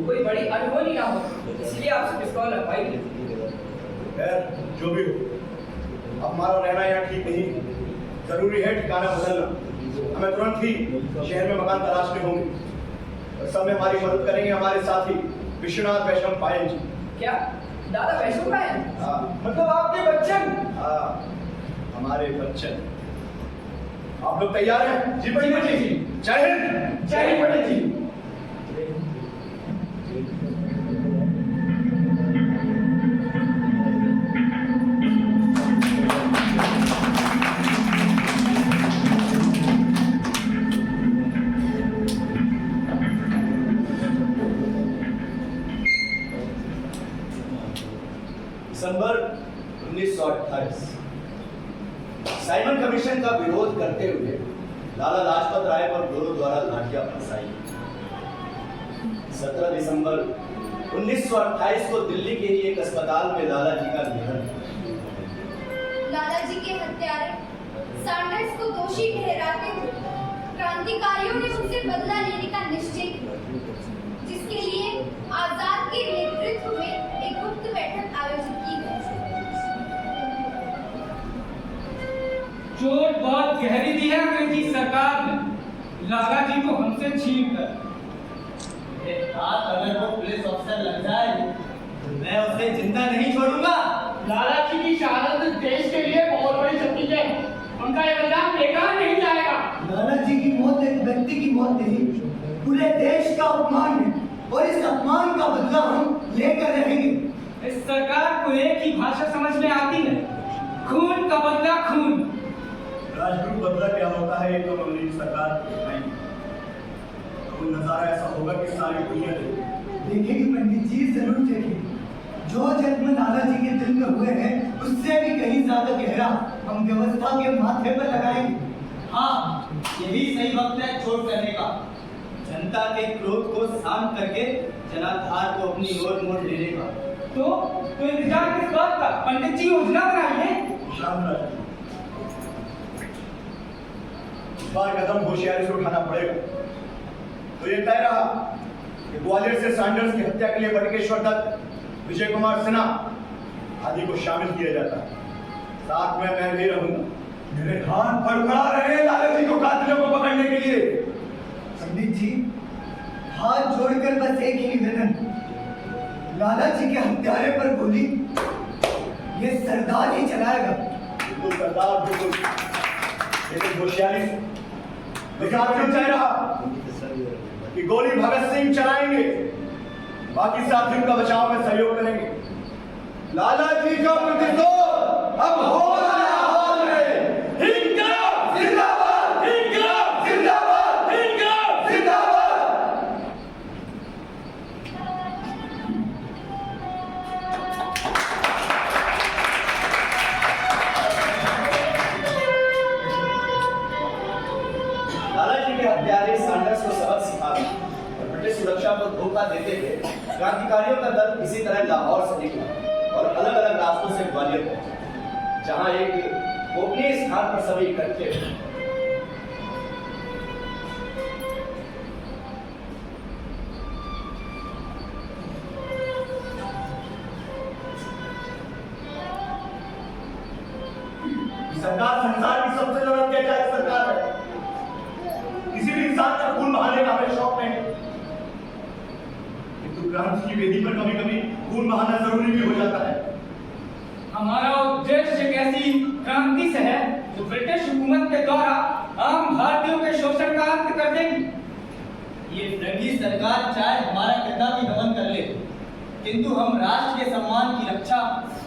कोई बड़ी अनहोनी ना हो इसलिए आपसे पिस्तौल रखवाई थी। खैर जो भी हो हमारा रहना यहाँ ठीक नहीं, जरूरी है ठिकाना बदलना। हमें तुरंत ही शहर में मकान तलाशने होंगे। सब में हमारी मदद करेंगे हमारे साथी विश्वनाथ वैष्णव पायल जी। क्या दादा वैष्णव पायल? मतलब आपके बच्चन? हमारे बच्चन। आप लोग तैयार हैं? जी पंडित जी। जय हिंद। जय हिंद पंडित जी। दिसंबर 1928 साइमन कमीशन का विरोध करते हुए लाला लाजपत राय पर गोरों द्वारा लाठियां बरसाई। 17 दिसंबर 1928 को दिल्ली के ही एक अस्पताल में लाला जी का निधन। लाला जी के के हत्यारे सैंडर्स को दोषी ठहराते हुए क्रांतिकारियों ने उनसे बदला लेने का निश्चय किया, जिसके लिए आजाद के नेतृत्व में एक गुप्त बैठक आयोजित की गई। चोट बहुत गहरी दी है अंग्रेजी सरकार ने लाला जी को हमसे छीन कर। अगर वो पुलिस अफसर लग जाए तो मैं उसे जिंदा नहीं छोड़ूंगा। लाला जी की शहादत देश के लिए बहुत बड़ी शक्ति है, उनका ये बलिदान बेकार नहीं जाएगा। लाला जी की मौत एक व्यक्ति की मौत नहीं, पूरे देश का अपमान है और इस अपमान का बदला हम लेकर रहेंगे। इस सरकार को एक ही भाषा समझ में आती है, खून का बदला खून। राजगुरु बदला क्या होता है ये तो अंग्रेजी सरकार दिखाएंगे। तो नजारा ऐसा होगा कि सारी दुनिया देखेगी पंडित जी, जरूर देखेगी। जो जन्म लाला जी के दिल में हुए हैं उससे भी कहीं ज्यादा गहरा हम व्यवस्था के माथे पर लगाएंगे। हाँ, यही सही वक्त है छोड़ करने का। जनता के क्रोध को शांत करके जनाधार को अपनी ओर मोड़ लेने का। तो इंतजार किस बात का? पंडित जी योजना बनाइए। शामराज इस बार कदम होशियारी से उठाना पड़ेगा। तो ये तय रहा कि ग्वालियर से सैंडर्स की हत्या के लिए बटुकेश्वर दत्त, विजय कुमार सिन्हा आदि को शामिल किया जाता है। साथ में मैं भी रहूंगा। मेरे कान फड़फड़ा रहे हैं लाला जी को कातिलों को पकड़ने के लिए। पंडित जी, हाथ जोड़कर बस एक ही निवेदन, लाला जी के हत्यारे पर गोली ये सरदार ही चलाएगा। बिल्कुल सरदार, बिल्कुल। लेकिन होशियारी से तय रहा कि गोली भगत सिंह चलाएंगे, बाकी साथियों का बचाव में सहयोग करेंगे। लाला जी का प्रतिशोध अब हो रहा हाल में। इंकलाब जिंदाबाद, इंकलाब जिंदाबाद, इंकलाब जिंदाबाद। लाला जी के हत्यारे सैंडर्स को सबक सिखाते और ब्रिटिश सुरक्षा को धोखा देते हुए क्रांतिकारियों का दल इसी तरह लाहौर से निकला और अलग अलग रास्तों से ग्वालियर पहुंचा, जहां एक गोपनीय स्थान पर सभी इकट्ठे हुए। सरकार संसार की सबसे ज्यादा अत्याचारी सरकार है। किसी भी इंसान का खून बहाने का हमें शौक नहीं, किंतु क्रांति की वेदी पर कभी कभी खून बहाना जरूरी भी हो जाता है। हमारा उद्देश्य एक ऐसी क्रांति से है जो ब्रिटिश हुकूमत के द्वारा आम भारतीयों के शोषण का अंत कर देगी। ये फिरंगी सरकार चाहे हमारा कितना भी दमन कर ले, किंतु हम राष्ट्र के सम्मान की रक्षा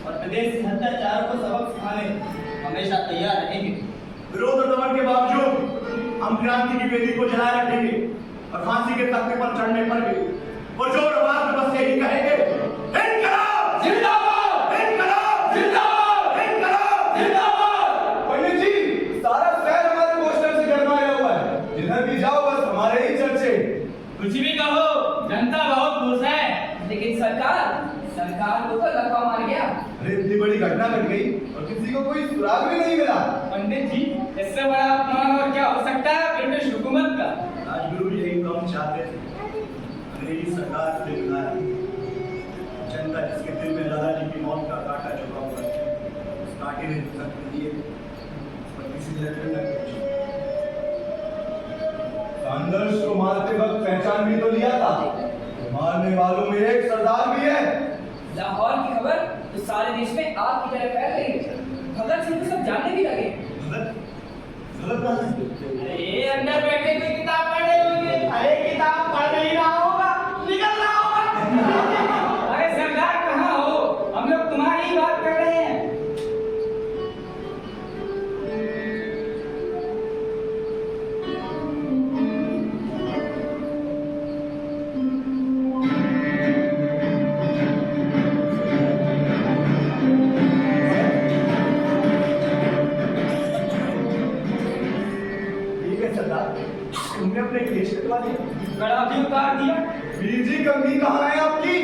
और प्रदेश के अत्याचारों को सबक सिखाने हमेशा तैयार रहेंगे। विरोध और दमन के बावजूद हम क्रांति की वेदी को जलाए रखेंगे और फांसी के तख्ते पर चढ़ने पर भी वो जोर आवाज में बस यही कहेंगे, इंकलाब जिंदाबाद, इंकलाब जिंदाबाद, इंकलाब जिंदाबाद। पंडित जी, सारा शहर हमारे पोस्टर से गरमाया हुआ है। जिधर भी जाओ बस हमारे ही चर्चे। कुछ भी कहो, जनता बहुत खुश है। लेकिन सरकार को तो लकवा मार गया। अरे इतनी बड़ी घटना घट गई और किसी को कोई सुराग भी नहीं मिला। पंडित जी, इससे बड़ा अपमान और क्या हो सकता है ब्रिटिश हुकूमत का? राजगुरु यही तो हम चाहते थे। अंग्रेजी सरकार से बिना जनता जिसके दिल में लाला जी की मौत का कांटा चुका हुआ है, उस कांटे ने दस्तक दिए पर किसी ने लड़ने न पहुंची। सैंडर्स को मारते वक्त पहचान भी तो लिया था। मारने वालों में एक सरदार भी है। लाहौर की खबर तो सारे देश में आग की तरह फैल रही है। भगत सिंह को सब जानने भी लगे। अरे अंदर बैठे कोई किताब पढ़ रहे होंगे। अरे किताब पढ़ नहीं रहा होगा, निकल रहा होगा। अरे सरदार कहाँ हो? हम लोग तुम्हारी ही बात कर रहे हैं। तुमने अपने केश कटवा दिया, गला भी उतार दिया। वीर जी कंगी कहाँ है आपकी?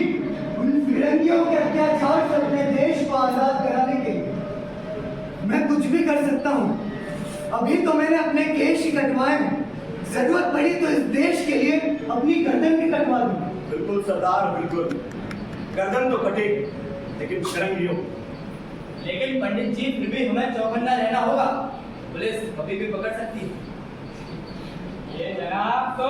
उन फिरंगियों के अत्याचार से अपने देश को आजाद कराने के लिए मैं कुछ भी कर सकता हूँ। अभी तो मैंने अपने केश ही कटवाए हैं। जरूरत पड़ी तो इस देश के लिए अपनी गर्दन भी कटवा दूंगा। बिल्कुल सरदार, बिल्कुल। गर्दन तो कटेगी, लेकिन शर्म हो। लेकिन पंडित जी फिर भी हमें चौकन्ना रहना होगा। पुलिस कभी भी पकड़ सकती है। ये जनाब तो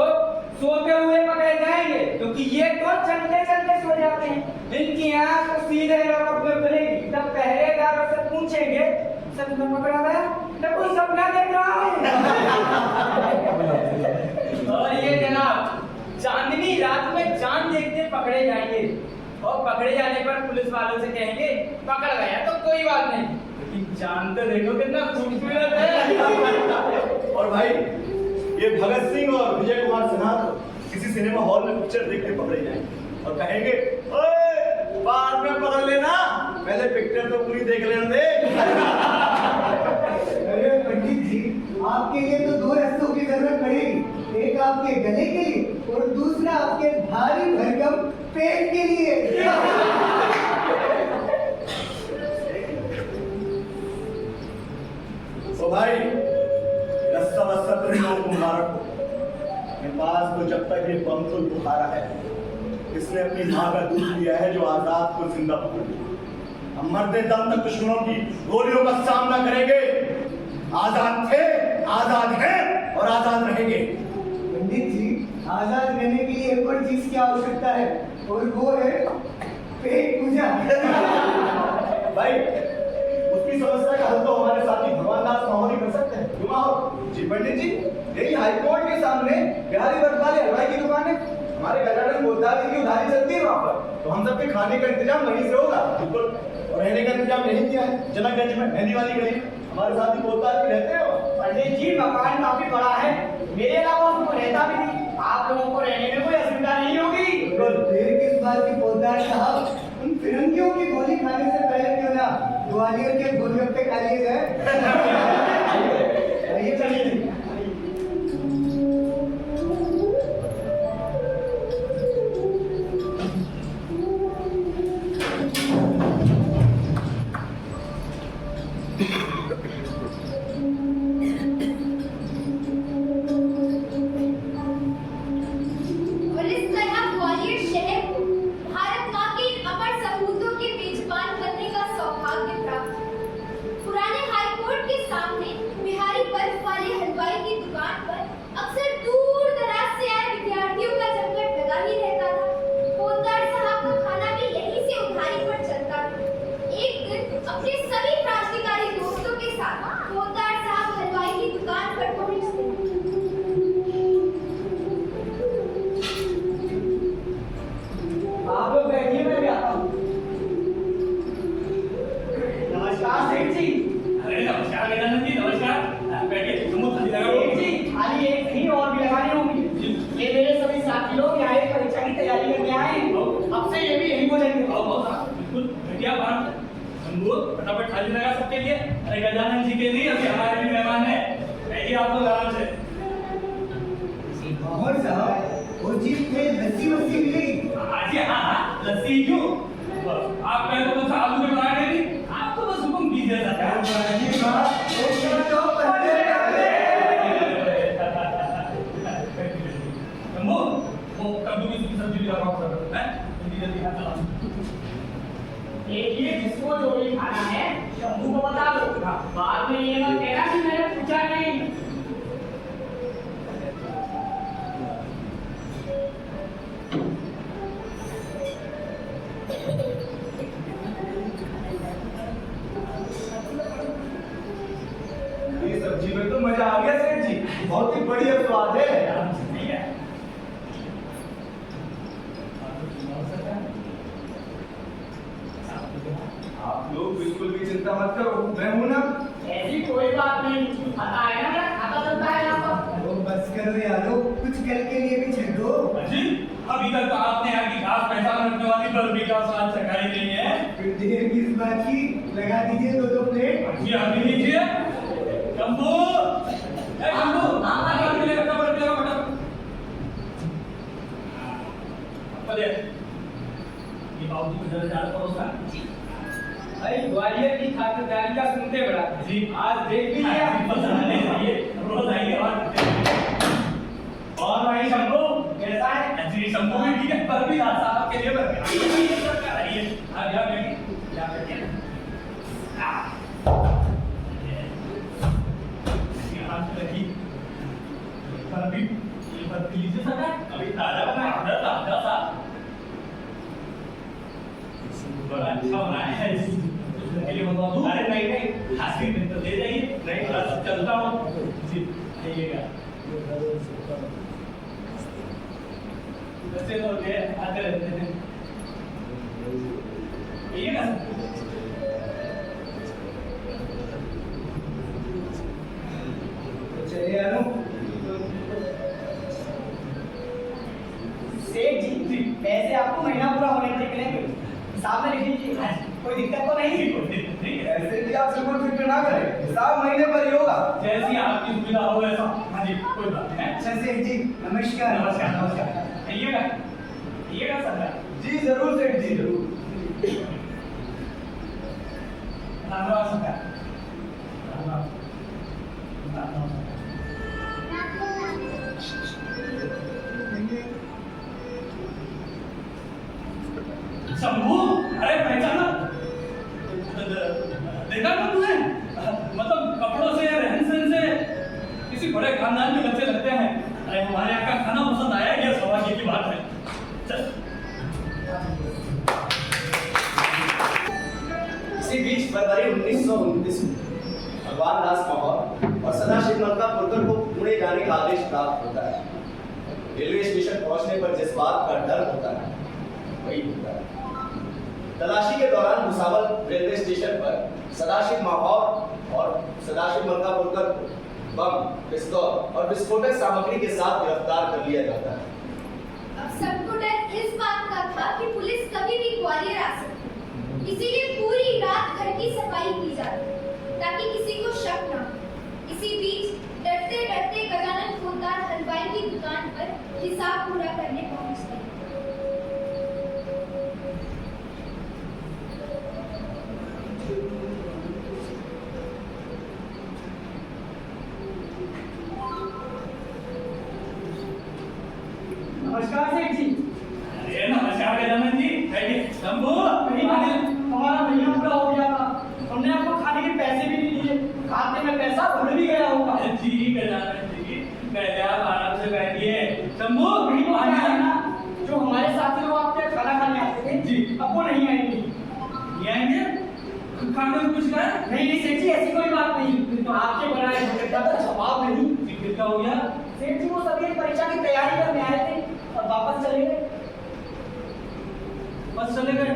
सोते हुए पकड़े जाएंगे, क्योंकि ये तो चलते चलते सो जाते हैं। इनकी आंख तो सीधे लपक में खुलेगी। तब पहरेदारों से पूछेंगे, सच में पकड़ा गया या कोई सपना देख रहा है? और ये जनाब चांदनी रात में चांद देखते पकड़े जाएंगे, और पकड़े जाने पर पुलिस वालों से कहेंगे पकड़ गया तो कोई बात नहीं, लेकिन चांद तो देखो कितना खूबसूरत है। और भाई, ये भगत सिंह और विजय कुमार सिन्हा तो किसी सिनेमा हॉल में पिक्चर देख के पकड़े जाएंगे और कहेंगे, ओए बाद में पकड़ लेना, पहले पिक्चर तो पूरी देख लेने दे। अरे पंडित जी, आपके लिए तो दो रस्सों की जरूरत पड़ेगी। एक आपके गले के लिए और दूसरा आपके भारी भरकम पेट के लिए। तो भाई, रस्सा वस्सा तो इन लोगों को मुबारक हो। मेरे पास तो जब तक ये पंतुल बुखारा है, इसने अपनी माँ का दूध लिया है जो आजाद को जिंदा पकड़ लिया। हम मरते दम तक दुश्मनों की गोलियों का सामना करेंगे। आजाद थे, आजाद हैं और आजाद रहेंगे। पंडित जी, आजाद रहने के लिए एक और चीज की आवश्यकता है, और वो है पेट पूजा। भाई, उसकी समस्या का हल तो हमारे साथी भगवान दास माहौल ही कर सकते हैं। क्यों माहौल? जी पंडित जी, यही हाईकोर्ट के सामने बिहारी वर्ग वाले हलवाई की दुकान है। हमारे गजानन गोदावरी की उधारी चलती है वहाँ पर, तो हम सबके खाने का इंतजाम वहीं से होगा। बिल्कुल, और रहने का इंतजाम नहीं किया है। जनकगंज में मेहंदी वाली गली हमारे साथी गोदावरी भी रहते हो। पंडित जी, मकान काफी बड़ा है, मेरे अलावा उसको रहता भी नहीं। आप लोगों को रहने में कोई असुविधा नहीं होगी। देर किस बात की पोदार साहब, उन फिरंगियों की गोली खाने से पहले क्यों ना ग्वालियर के गोलगप्पे खा लिए जाए। आइए चलिए। फटाफट थाली लगा सबके लिए। अरे गजानन जी के लिए अभी हमारे भी मेहमान हैं। बैठिए आप लोग आराम से। और साहब, वो चीज में लस्सी वस्सी मिलेगी? हाँ, लस्सी क्यों? आप कहें तो आलू के पराठे भी, आपको बस हुक्म कीजिए वो कद्दू की सब्जी भी लगाओ सर, हैं? जल्दी हाथ चलाओ। देखिए, जिसको जो भी खाना है शंभू को बता दो। बाद में ये मत कहना कि मैंने पूछा नहीं। ये सब्जी में तो मजा आ गया सेठ जी, बहुत ही बढ़िया स्वाद है। आप लोग बिल्कुल भी चिंता मत करो, मैं हूं ना। ऐसी कोई बात नहीं, पता है ना मेरा खाता चलता है यहाँ पर। वो बस करो यारो, कुछ कल के लिए भी छेड़ो। जी, अभी तक तो आपने यहाँ की खास पहचान रखने वाली बर्फी का स्वाद चखाई नहीं है। फिर देर किस बात की, लगा दीजिए 2-2 प्लेट। जी अभी लीजिए। शंभू, ए शंभू, ग्वालियर की खातिरदारी का सुनते बड़ा जी आज देख भी लिया रोज आइए और भाई शंभू कैसा है? जी शंभू भी ठीक है, पर भी रात साहब के लिए बन गया। आइए आप यहाँ बैठिए, यहाँ बैठिए। यहाँ बैठिए। पर भी ये पर भी लीजिए सरकार, अभी ताजा बना है, ताजा सा। बड़ा अच्छा बना है। के लिए बनवा दूँ? अरे नहीं नहीं, हासिल में तो ले जाइए, नहीं थोड़ा सा चलता हूँ। जी आइएगा। बच्चे लोग आते रहते हैं, ये ना चलिए अनु। सेठ जी पैसे आपको महीना पूरा होने तक निकलेंगे, हिसाब में लिख लीजिए, कोई दिक्कत तो नहीं? ऐसे भी आप बिल्कुल फिक्र ना करें, हिसाब महीने पर ही होगा। जैसी आपकी सुविधा हो वैसा। हाँ जी कोई बात नहीं। अच्छा सेठ जी नमस्कार। नमस्कार नमस्कार। आइएगा सरकार। जी जरूर सेठ जी जरूर। धन्यवाद सरकार। शंभू अरे पहचाना देखा ना तुमने? मतलब कपड़ों से रहन सहन से किसी बड़े खानदान के बच्चे लगते हैं। अरे हमारे यहाँ का खाना पसंद आया, ये सौभाग्य की बात है। चल इसी बीच फरवरी 1929 में भगवान दास माहौर और सदाशिव मलकापुरकर को पुणे जाने का आदेश प्राप्त होता है। रेलवे स्टेशन पहुंचने पर जिस बात का डर होता है वही होता है। तलाशी के दौरान भुसावल रेलवे स्टेशन पर सदाशिव माहौर और सदाशिव मलकापुरकर को बम, पिस्तौल और विस्फोटक सामग्री के साथ गिरफ्तार कर लिया जाता है। अब सबको डर इस बात का था कि पुलिस कभी भी ग्वालियर आ सकती, इसीलिए पूरी रात घर की सफाई की जाती ताकि किसी को शक न हो। इसी बीच डरते डरते गजानन फूलदार हलवाई की दुकान पर हिसाब पूरा करने पहुंच गए। नमस्कार सेठ जी। अरे नमस्कार गजानन जी, बैठिए। शंभू हमारा महीना पूरा हो गया था, हमने आपको खाने के पैसे भी नहीं दिए, खाते में पैसा भर भी गया होगा। जी गजानन जी पहले आप आराम से बैठिए। शंभू वही तो आया है ना, जो हमारे साथी लोग आपके यहाँ खाना खाने आते थे जी, अब वो नहीं आएंगे। ये आएंगे? खाने में कुछ है? नहीं सेठ जी ऐसी कोई बात नहीं, तो आपके बनाए भुगता का जवाब नहीं। फिर क्या हो गया? सेठ जी वो सभी परीक्षा की तैयारी करने आए थे और वापस चले गए। बस चले गए?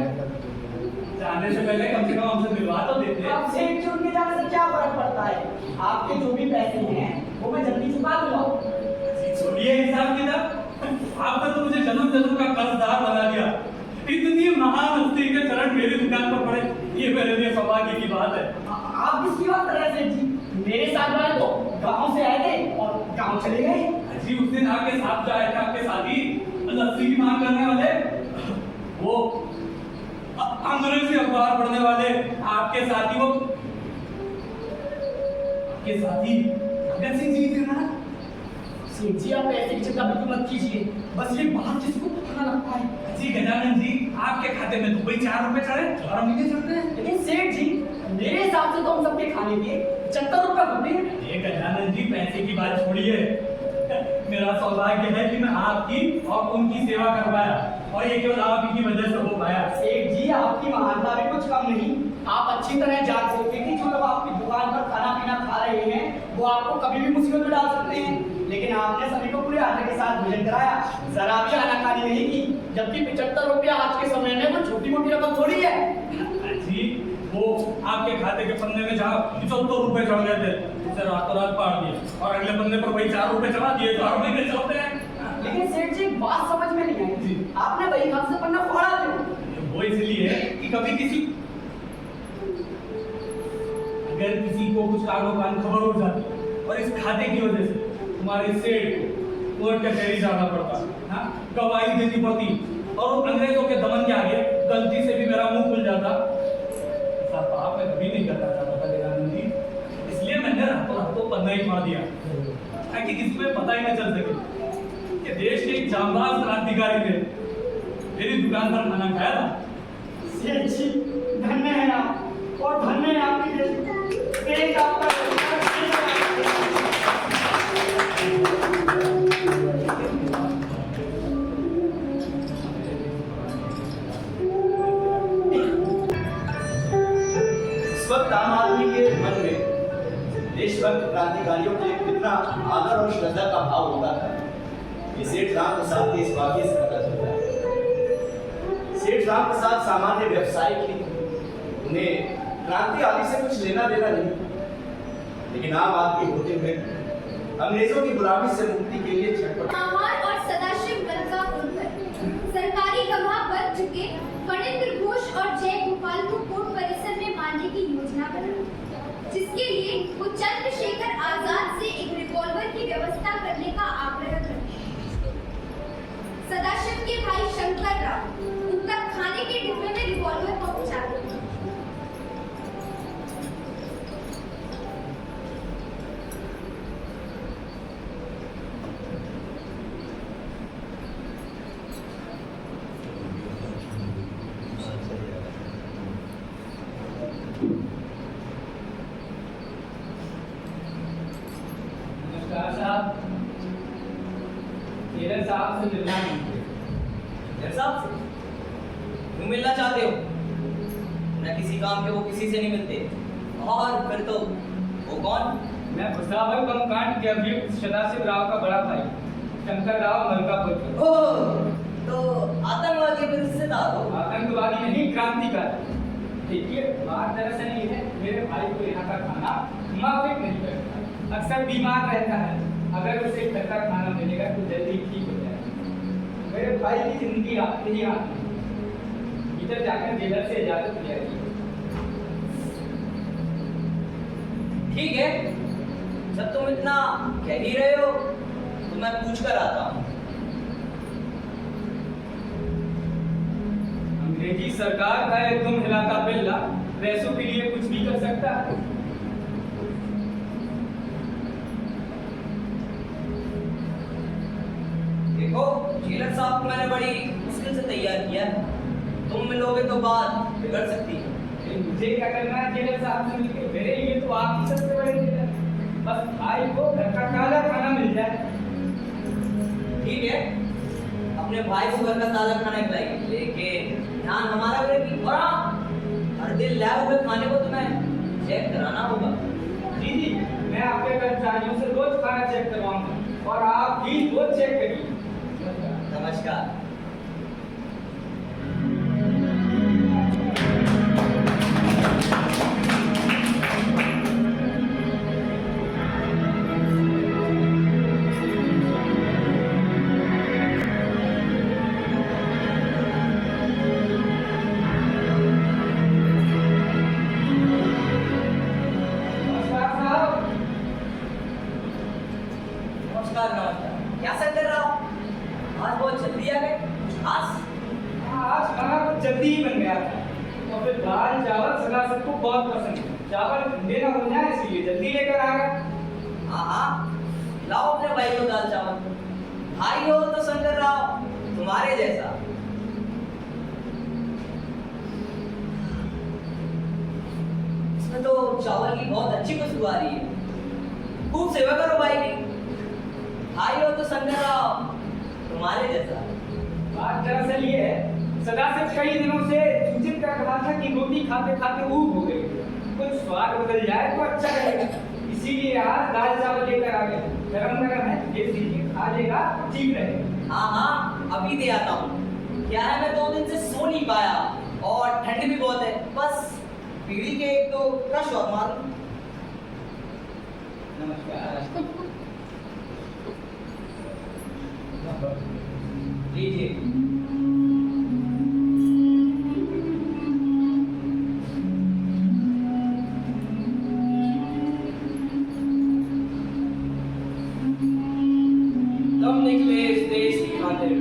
जाने से पहले कम से कम हमसे मिलवा तो देते। अब सेठ जी उनके जाने से क्या फर्क पड़ता है, आपके जो भी पैसे हैं वो मैं जल्दी चुका दूंगा। छोड़िए हिसाब किताब, आपने तो मुझे जन्म जन्म का कर्जदार बना दिया। इतनी महान हस्ती के चरण मेरी दुकान पर पड़े, ये मेरे लिए सौभाग्य की बात है। आप किसकी बात कर रहे हैं सेठ जी? मेरे साथ वाले तो गांव से आए थे और गांव चले गए। जी उस दिन आपके साथ जो आए थे आपके साथी लस्सी की मांग करने वाले, वो अंग्रेजी अखबार पढ़ने वाले आपके साथी, वो आपके साथी भगत सिंह जी थे ना? सेठ जी आप ऐसे की चिंता बिल्कुल मत कीजिए, बस ये बात जिसको पता लगता है। जी गजानन जी आपके खाते में तो कोई 4 रुपए चढ़े, 4 महीने चढ़ते हैं। लेकिन सेठ जी मेरे हिसाब से तो हम सबके खाने के 75 रुपए होते हैं। ये गजानन जी पैसे की बात छोड़िए, मेरा सौभाग्य है कि मैं आपकी और उनकी सेवा कर पाया, और ये केवल आप ही की वजह से हो पाया। सेठ जी आपकी महानता भी कुछ कम नहीं, आप अच्छी तरह जान सकते हैं कि जो लोग आपकी दुकान पर खाना पीना खा रहे हैं वो आपको कभी भी मुसीबत में डाल सकते हैं, लेकिन आपने सभी को पूरे आदर के साथ भोजन कराया, जरा भी आनाकानी नहीं की, जबकि 75 रुपया आज के समय में वो छोटी मोटी रकम थोड़ी है। जी वो आपके खाते के पन्ने में जहाँ 75 रुपए चढ़ गए थे उसे रातों रात पाड़ दिए, और अगले पन्ने पर वही 4 रुपए चढ़ा दिए, 4 महीने चलते हैं। लेकिन सेठ जी बात समझ में नहीं आई, आपने वही खाते से पन्ना फाड़ा क्यों? वो इसलिए कि कभी किसी अगर किसी को कुछ कानो कान खबर हो जाती और इस खाते की वजह से तुम्हारे सेठ को कोर्ट कचहरी जाना पड़ता, हाँ गवाही देनी पड़ती, और अंग्रेजों के दमन के आगे गलती से भी मेरा मुंह खुल जाता, ऐसा पाप मैं कभी नहीं करना चाहता था गजानन जी। ही खा दिया ताकि किसी को पता ही न चल सके कि देश के एक जांबाज क्रांतिकारी ने मेरी दुकान पर खाना खाया था। सेठ जी धन्य है आप और धन्य है आपकी देश आपका इस वक्त आम आदमी के मन में देशभक्त क्रांतिकारियों के कितना आदर और श्रद्धा का भाव होता था, ये सेठ राम प्रसाद के इस वाक्य से पता चलता है। सेठ राम प्रसाद सामान्य व्यवसायी थे, उन्हें क्रांति आदि से कुछ लेना देना नहीं, लेकिन आम आदमी होते हुए अंग्रेजों की गुलामी से मुक्ति के लिए छटपट। आहार और सदाशिव गंगा उनकर सरकारी गवाह बन चुके फणींद्र घोष और जय गोपाल को कोर्ट परिसर में मारने की योजना बनाई, जिसके लिए वो चंद्रशेखर आजाद से एक रिवॉल्वर की व्यवस्था करने का आग्रह करते। सदाशिव के भाई शंकर राव उन तक खाने के डिब्बे में रिवॉल्वर पहुंचा देते। साहब से मिलना साहब से क्यों मिलना चाहते हो? न किसी काम के वो किसी से नहीं मिलते, और फिर तो वो कौन? मैं भुसावल बम कांड के अभियुक्त सदाशिव राव का बड़ा भाई शंकर राव मलकापुर। तो आतंकवादी के रिश्तेदार हो? आतंकवादी नहीं, क्रांतिकारी। देखिए बात दरअसल ये है, मेरे भाई को यहाँ का खाना माफिक नहीं करता, अक्सर बीमार रहता है। अगर उसे घर का खाना मिलेगा तो जल्दी ठीक हो जाएगा। मेरे भाई की जिंदगी आते ही आती, इधर जाकर जेलर से इजाजत ले आई। ठीक है, जब तुम इतना कह ही रहे हो तो मैं पूछ कर आता हूँ। अंग्रेजी सरकार का एक तुम हिलाता बिल्ला पैसों के लिए कुछ भी कर सकता है। देखो जेलर साहब को मैंने बड़ी मुश्किल से तैयार किया है, तुम मिलोगे तो बात बिगड़ सकती है। मुझे क्या करना है जेलर साहब से मिलकर? मेरे लिए तो आप ही सबसे बड़े जेलर, बस भाई को घर का ताजा खाना मिल जाए। ठीक है, अपने भाई को घर का ताजा खाना खिलाएंगे, लेकिन ध्यान हमारा रहेगी। और हाँ, हर दिन लाए हुए खाने को तुम्हें चेक कराना होगा। जी जी, मैं आपके कर्मचारियों से रोज खाना चेक करवाऊंगा और आप भी रोज चेक करिए। नमस्कार। क्या सर कर रहा हो? आज बहुत जल्दी आ गए। आज खाना कुछ जल्दी ही बन गया था, और फिर दाल चावल सदा सबको बहुत पसंद है। चावल ठंडे ना हो जाए इसलिए जल्दी लेकर आ गए। हाँ, लाओ अपने भाई को दाल चावल। भाई हो तो शंकर राव तुम्हारे जैसा। इसमें तो चावल की बहुत अच्छी खुशबू आ रही है। खूब सेवा करो भाई की। भाई हो तो शंकर राव तुम्हारे जैसा। बात दरअसल ये है, सदाशिव कई दिनों से सूचित कर रहा था कि रोटी खाते खाते ऊब हो गई, कुछ स्वाद बदल जाए तो अच्छा रहेगा, इसीलिए आज दाल चावल लेकर आ गए। गरम गरम है, ये सीखिए, खा लेगा ठीक रहेगा। हाँ, अभी दे आता हूँ। क्या है, मैं 2 दिन से सो नहीं पाया और ठंड भी बहुत है, बस पीढ़ी के एक तो क्रश और मालूम। नमस्कार। लीजिए। तुम निकले इस देश की खातिर,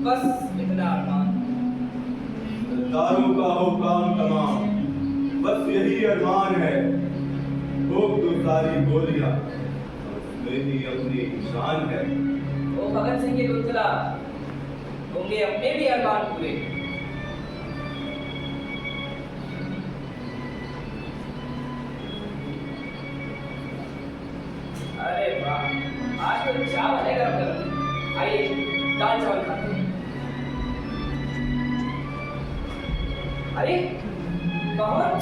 बस इतना अरमान। दारू का हो काम तमाम, बस यही अरमान है। भूख तो सारी गोलियां मेरी अपनी शान है। वो भगत सिंह के पुतला होंगे अपने भी अरमान पूरे। अरे वाह, आज तो चावल है गरम गरम। आइए दाल चावल खाते हैं। अरे बाहर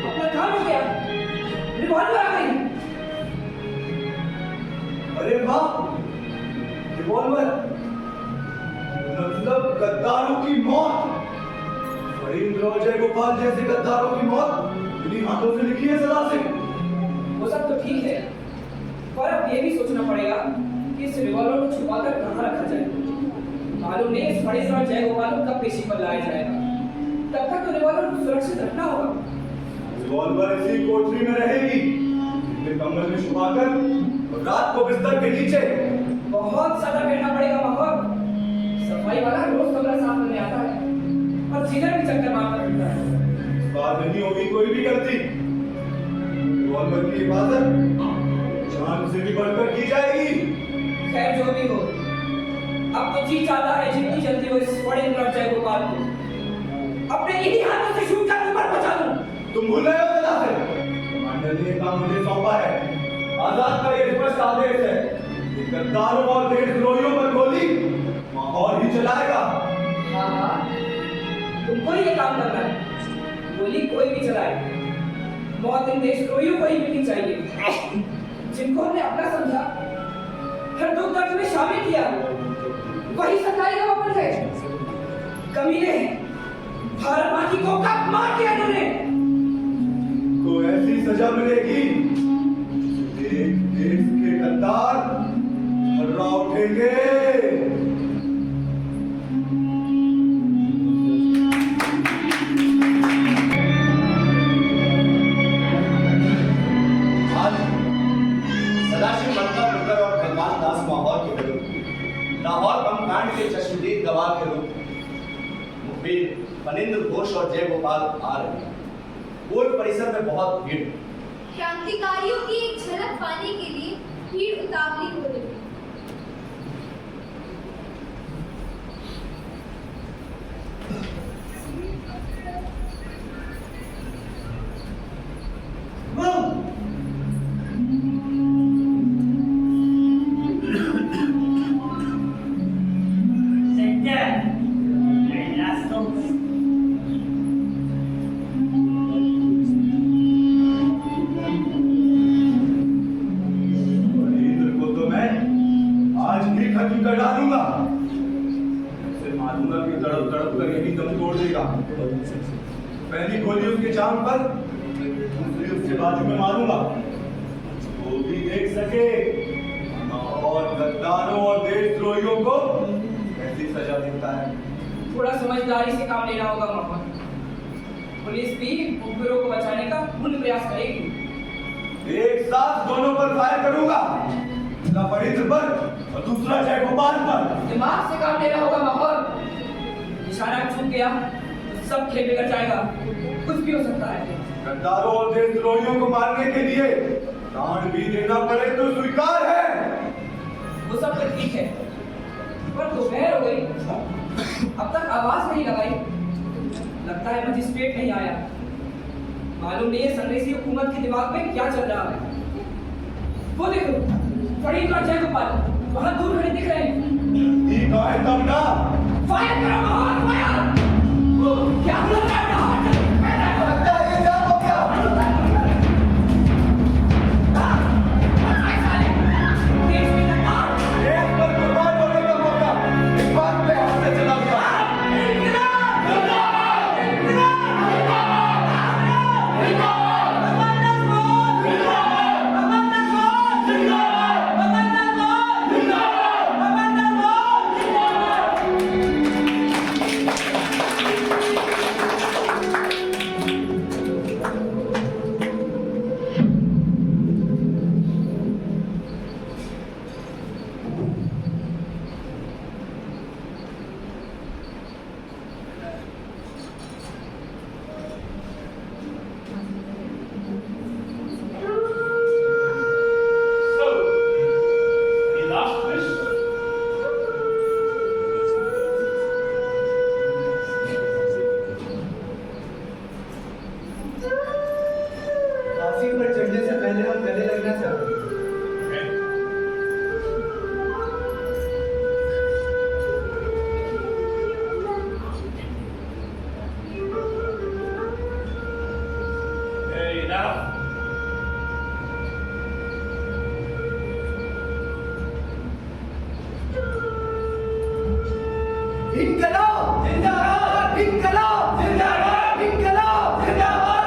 अपना काम हो गया, रिवॉल्वर आ गई। अरे वाह, रिवॉल्वर, मतलब गद्दारों की मौत। फरींद्र और जय गोपाल जैसे गद्दारों की मौत इन्हीं हाथों से लिखी है सदा से। वो सब तो ठीक है, पर अब ये भी सोचना पड़ेगा कि इस रिवॉल्वर को छुपाकर कहाँ रखा जाए। मालूम नहीं इस फरींद्र और जय गोपाल को कब पेशी पर लाया जाएगा। तब तक तो रिवॉल्वर को सुरक्षित रखना होगा। रिवॉल्वर इसी कोठरी में रहेगी, अपने कमरे में छुपाकर, और रात को बिस्तर के नीचे। बहुत ज्यादा करना पड़ेगा माहौल। सफाई वाला रोज कमरा साफ करने आता है और जिधर भी चक्कर मारता फिरता है। इस बार नहीं होगी कोई भी गलती। रिवॉल्वर की हिफाजत जान से भी बढ़कर की जाएगी। खैर जो भी हो, अब तो जी चाहता है जितनी जल्दी हो इस फरींद्र और जय गोपाल को अपने इन्हीं हाथों से शूट कर ऊपर पहुंचा दूं। तुम भूल गए हो सदा से। कमांडर ने ये काम मुझे सौंपा है। आजाद का ये स्पष्ट आदेश है कि गद्दारों और देशद्रोहियों पर गोली माहौल ही चलाएगा। हाँ हाँ, तुमको ही ये काम करना है। गोली कोई भी चलाए, मौत इन देशद्रोहियों को ही मिलनी चाहिए जिनको हमने अपना समझा, हर दुख दर्द में शामिल किया। वही सरकारी का बन गए कमीने। भारत माँ की को कब मार दिया इन्होंने। को ऐसी सजा मिलेगी, एक देश के गद्दार हर्रा उठेंगे। सदाशिव मत्ता बुकर और भगवान दास माहौल के विरुद्ध लाहौर बमकांड के चश्मदीद गवाह के रूप मुखबिर फणींद्र घोष और जय गोपाल आ रहे हैं। कोर्ट परिसर में बहुत भीड़। क्रांतिकारियों की एक झलक पाने के लिए भीड़ उतावली हो रही है। पहली गोली उसके जान पर, दूसरी उसके बाजू में मारूंगा। वो भी देख सके और गद्दारों और देशद्रोहियों को कैसी सजा देता है। थोड़ा समझदारी से काम लेना होगा मोहम्मद। पुलिस भी मुखबिरों को बचाने का पूर्ण प्रयास करेगी। एक साथ दोनों पर फायर करूंगा, पहला फरींद्र पर और दूसरा जय गोपाल पर। दिमाग से काम लेना होगा मोहम्मद। निशाना चूक गया तो सब खेल बिगड़ जाएगा, कुछ भी हो सकता है। गद्दारों और देशद्रोहियों को मारने के लिए प्राण भी देना पड़े तो स्वीकार है। वो सब तो ठीक है, पर दोपहर हो गई, अब तक आवाज नहीं लगाई। लगता है मजिस्ट्रेट नहीं आया। मालूम नहीं है संग्रेसी हुकूमत के दिमाग में क्या चल रहा है। वो देखो फरींद्र और जय गोपाल वहां दूर खड़े दिख रहे हैं। ठीक है तब ना, फायर करो मोहन, फायर। क्या हुआ? लगता है ये जाम हो गया। देश पर कुर्बान होने का मौका इस बात पे हाथ से चला गया। पहले हम गले लगना चाहते हैं। Hey, enough. इनकलाब जिंदाबाद, इनकलाब जिंदाबाद, इनकलाब जिंदाबाद।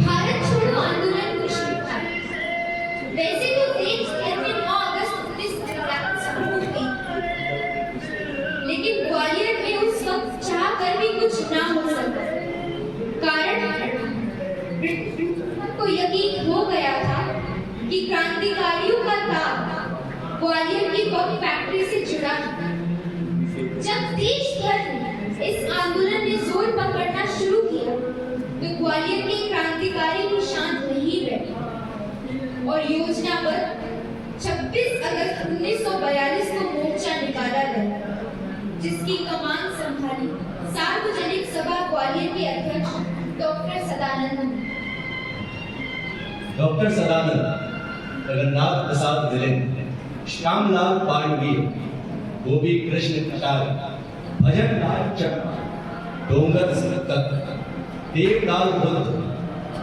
भारत छोड़ो आंदोलन की शुरुआत वैसे तो देश भर में 9 अगस्त 1953 शुरू हुई, लेकिन ग्वालियर में उस वक्त चाह कर भी कुछ ना हो सका। कारण ब्रिटिश को यकीन हो गया था कि क्रांतिकारियों का तार ग्वालियर की बम फैक्ट्री से जुड़ा है। जब देश भर में इस आंदोलन ने जोर पकड़ना शुरू किया तो ग्वालियर के क्रांतिकारी भी शांत नहीं बैठे और योजना पर 26 अगस्त 1942 को मोर्चा निकाला गया, जिसकी कमान संभाली सार्वजनिक सभा ग्वालियर के अध्यक्ष डॉक्टर सदानंद ने। डॉक्टर सदानंद, जगन्नाथ प्रसाद विलेन, श्यामलाल पांडवी, गोपी कृष्ण कटारे, भजन लाल चक, डोंगर तक, देवलाल बुद्ध,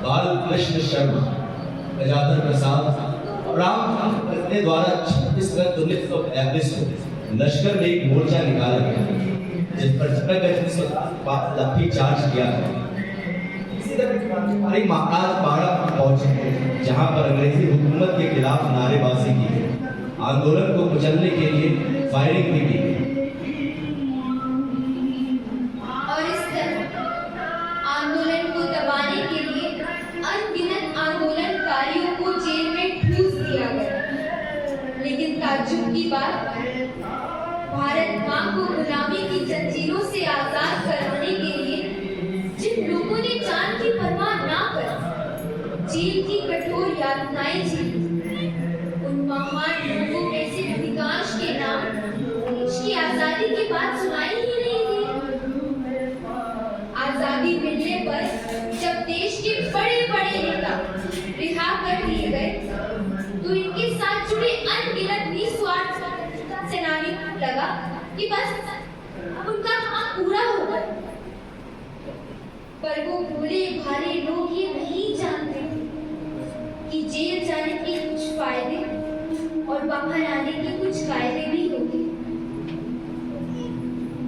बाल कृष्ण शर्मा, गजाधर प्रसाद और रामकांत पत्नी द्वारा 26 अगस्त 1942 को लश्कर में एक मोर्चा निकाला गया, जिस पर लाठी चार्ज किया गया। इसी तरह हमारी महाराज बाड़ा पहुंचे, जहां पर अंग्रेजी हुकूमत के खिलाफ नारेबाजी की गई। आंदोलन को कुचलने के लिए फायरिंग भी की गई। और इस तरह आंदोलन को दबाने के लिए अनगिनत आंदोलनकारियों को जेल में ठूस दिया गया। लेकिन ताज्जुब की बात, भारत मां को गुलामी की जंजीरों से आजाद करवाने के लिए जिन लोगों ने जान की परवाह ना कर जेल की कठोर यातनाएं झेली, उन महान लोगों में से अधिकांश के नाम देश की आजादी के बाद सुनाई ही नहीं दिए। आजादी मिलने पर जब देश के बड़े-बड़े नेता रिहा कर दिए गए, तो इनके साथ जुड़े अनगिनत निस्वार्थ सेनानियों को लगा कि बस अब उनका काम पूरा हो गया। पर वो भोले भाले लोग ये नहीं जानते कि जेल जाने के कुछ फायदे और बाहर आने के कुछ कायदे भी होते।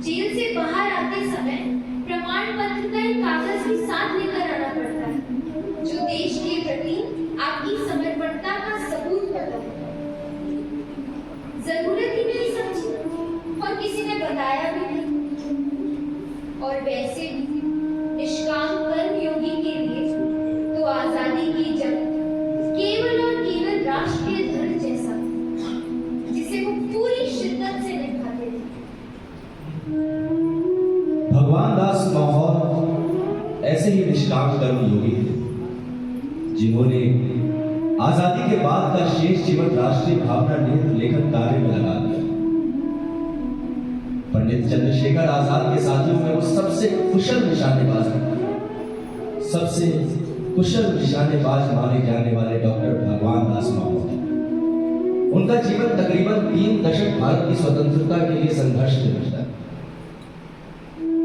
जेल से बाहर आते समय प्रमाण पत्र का एक कागज भी साथ लेकर आना पड़ता है, जो देश के प्रति आपकी समर्पणता का सबूत होता है। जरूरत ही नहीं समझी और किसी ने बताया भी नहीं। और वैसे भी निष्काम कर्मयोगी के लिए तो आजादी की जंग केवल और केवल राष्ट्रीय धर्म जैसा, जिसे वो पूरी शिद्दत से निभाते थे। भगवान दास माहौर ऐसे ही निष्काम कर्मयोगी थे, जिन्होंने आजादी के बाद का शेष जीवन राष्ट्रीय भावना लेखन कार्य में लगा दिया। पंडित चंद्रशेखर आजाद के साथियों में वो सबसे कुशल निशानेबाज माने जाने वाले डॉक्टर भगवान दास माहौर। उनका जीवन तकरीबन 3 दशक भारत की स्वतंत्रता के लिए संघर्ष में गुजरा।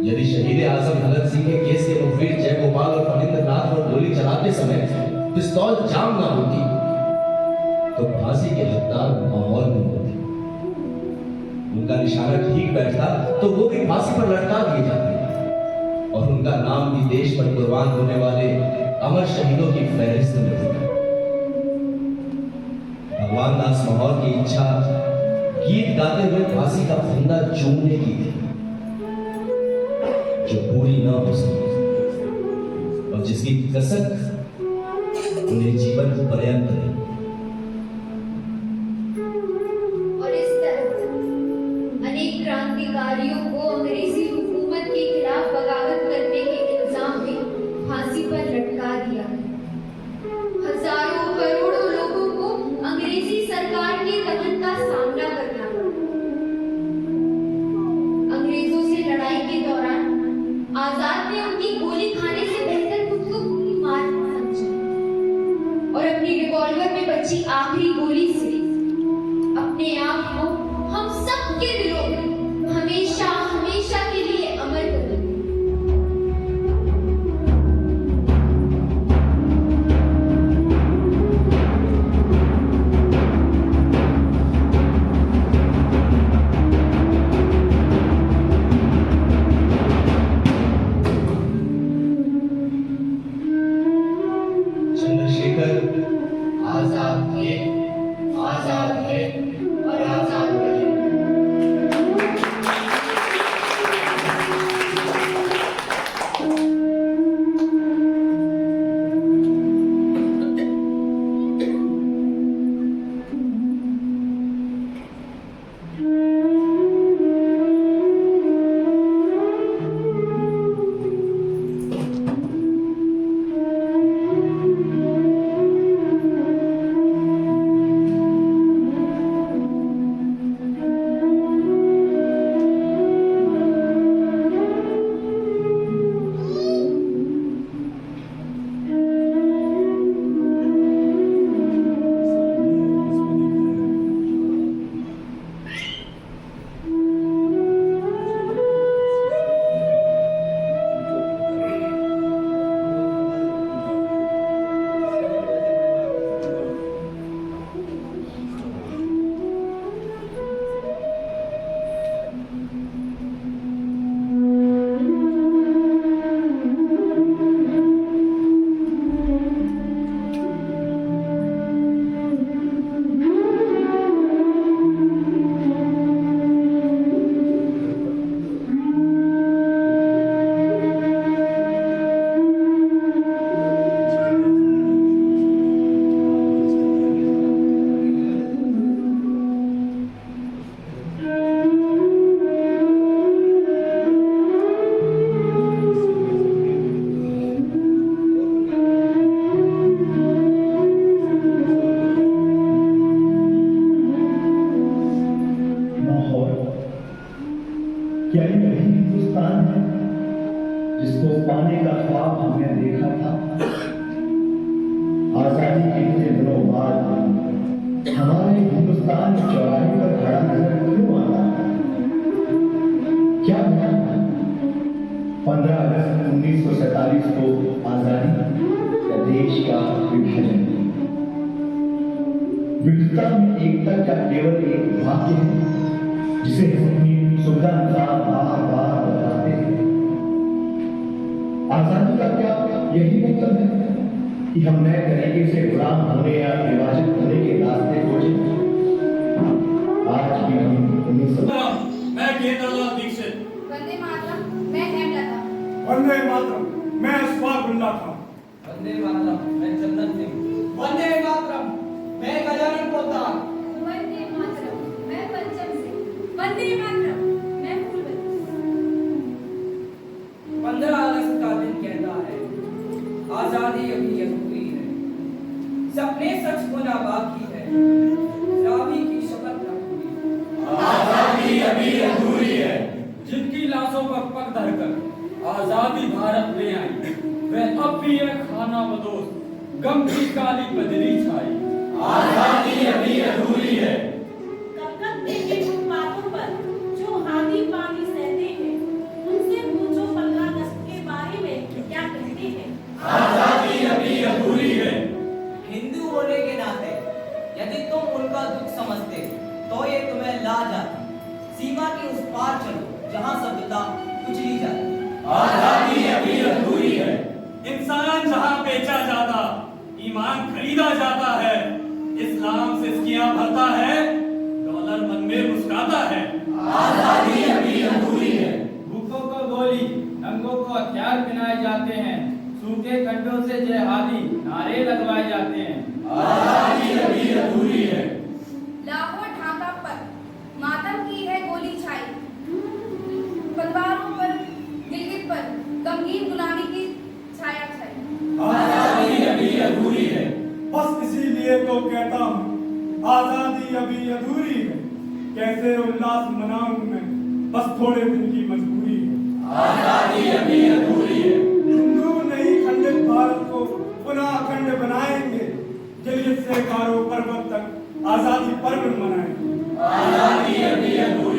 यदि शहीद आजम भगत सिंह के केस के मुखबिर जयगोपाल और फणींद्र नाथ पर गोली चलाते समय पिस्तौल जाम ना होती तो फांसी के हकदार माहौर में होते। उनका निशाना ठीक बैठता तो वो भी फांसी पर लटका दिए जाते और उनका नाम भी देश पर कुर्बान होने वाले अमर शहीदों की फहरिस्त में होता। भगवान दास माहौर की इच्छा गीत गाते हुए फांसी का फंदा चूमने की थी, जो पूरी न हो सकी और जिसकी कसक उन्हें जीवन पर्यंत रही। और इस तरह अनेक क्रांतिकारियों को अंग्रेजी हुकूमत के खिलाफ बगावत करने के इल्जाम में फांसी पर लटका दिया। हजारों करोड़ों लोगों को अंग्रेजी सरकार के दमन का सामना करना पड़ा। अंग्रेजों से लड़ाई के दौरान आजाद ने उनकी गोली खाने से बेहतर खुद को गोली मार समझा और अपनी रिवॉल्वर में बची आखिरी गोली से अपने आप को हम सब के दिलों में हमेशा हमेशा के लिए अमर कर दिया। चंद्रशेखर आजाद थे, आजाद है और आजाद रहेंगे। क्या ये वही हिंदुस्तान है जिसको पाने का ख्वाब हमने देखा था? आजादी के इतने दिनों बाद हमारे हिंदुस्तान चौराहे पर खड़ा नजर क्यों आता है? क्या 15 अगस्त 1947 को आजादी या देश का विभाजन? विविधता में एकता क्या केवल एक वाक्य है जिसे हम अपनी सुविधा अनुसार बार बार बताते हैं? आजादी का क्या यही मतलब है कि हम नए तरीके से गुलाम होने या विभाजित होने के रास्ते खोजें? आज भी हम मैं केदारनाथ दीक्षित। वंदे मातरम, मैं हेमलता। वंदे मातरम, मैं अशफाकुल्लाह खां। वंदे मातरम, मैं चंदन सिंह। वंदे मातरम, मैं गजानन पोद्दार। वंदे मातरम, मैं पंचम सिंह। वंदे मातरम, मैं फूलवती। 15 अगस्त का दिन कहता है आजादी अभी अधूरी है, सपने सच होना बाकी है, रावी की शपथ न पूरी। आजादी अभी अधूरी है, पर पग धरकर आजादी भारत ले आई, वह अब भी है खाना बदोश, गम की काली बदली छाई। आजादी अभी अधूरी है। कब देखे उन बातों पर जो हाथी पानी सहते हैं, उनसे पूछो 15 अगस्त के बारे में क्या कहते हैं। आजादी अभी अधूरी है। हिंदू होने के नाते यदि तुम उनका दुख समझते तो ये तुम्हें ला जाती। सीमा के उस पार चलो जहाँ सभ्यता कुचली जाती। आजादी अभी अधूरी है। इंसान जहाँ बेचा जाता, ईमान खरीदा जाता है, इस्लाम सिस्कियां भरता है, डॉलर मन में मुस्कुराता है। आजादी अभी अधूरी है। भूखों को गोली, नंगों को हथियार पहनाए जाते हैं, सूखे कंडों से जिहादी नारे लगवाए जाते हैं। आजादी अभी अधूरी है। लाहौर ढाका पर मातम की है गोली छाई, तलवारों पर गिलगित पर गमगीन गुलामी की छाया छाई। आजादी अभी अधूरी है। बस इसीलिए तो कहता हूँ आजादी अभी अधूरी है। कैसे उल्लास मनाऊं मैं, बस थोड़े दिन की मजबूरी है। आजादी अभी अधूरी है। हिंदू नहीं खंडित भारत को पुनः अखंड बनाएंगे, गिलगित से कारो पर्वत तक आजादी पर्व मनाएंगे। आजादी अभी अधूरी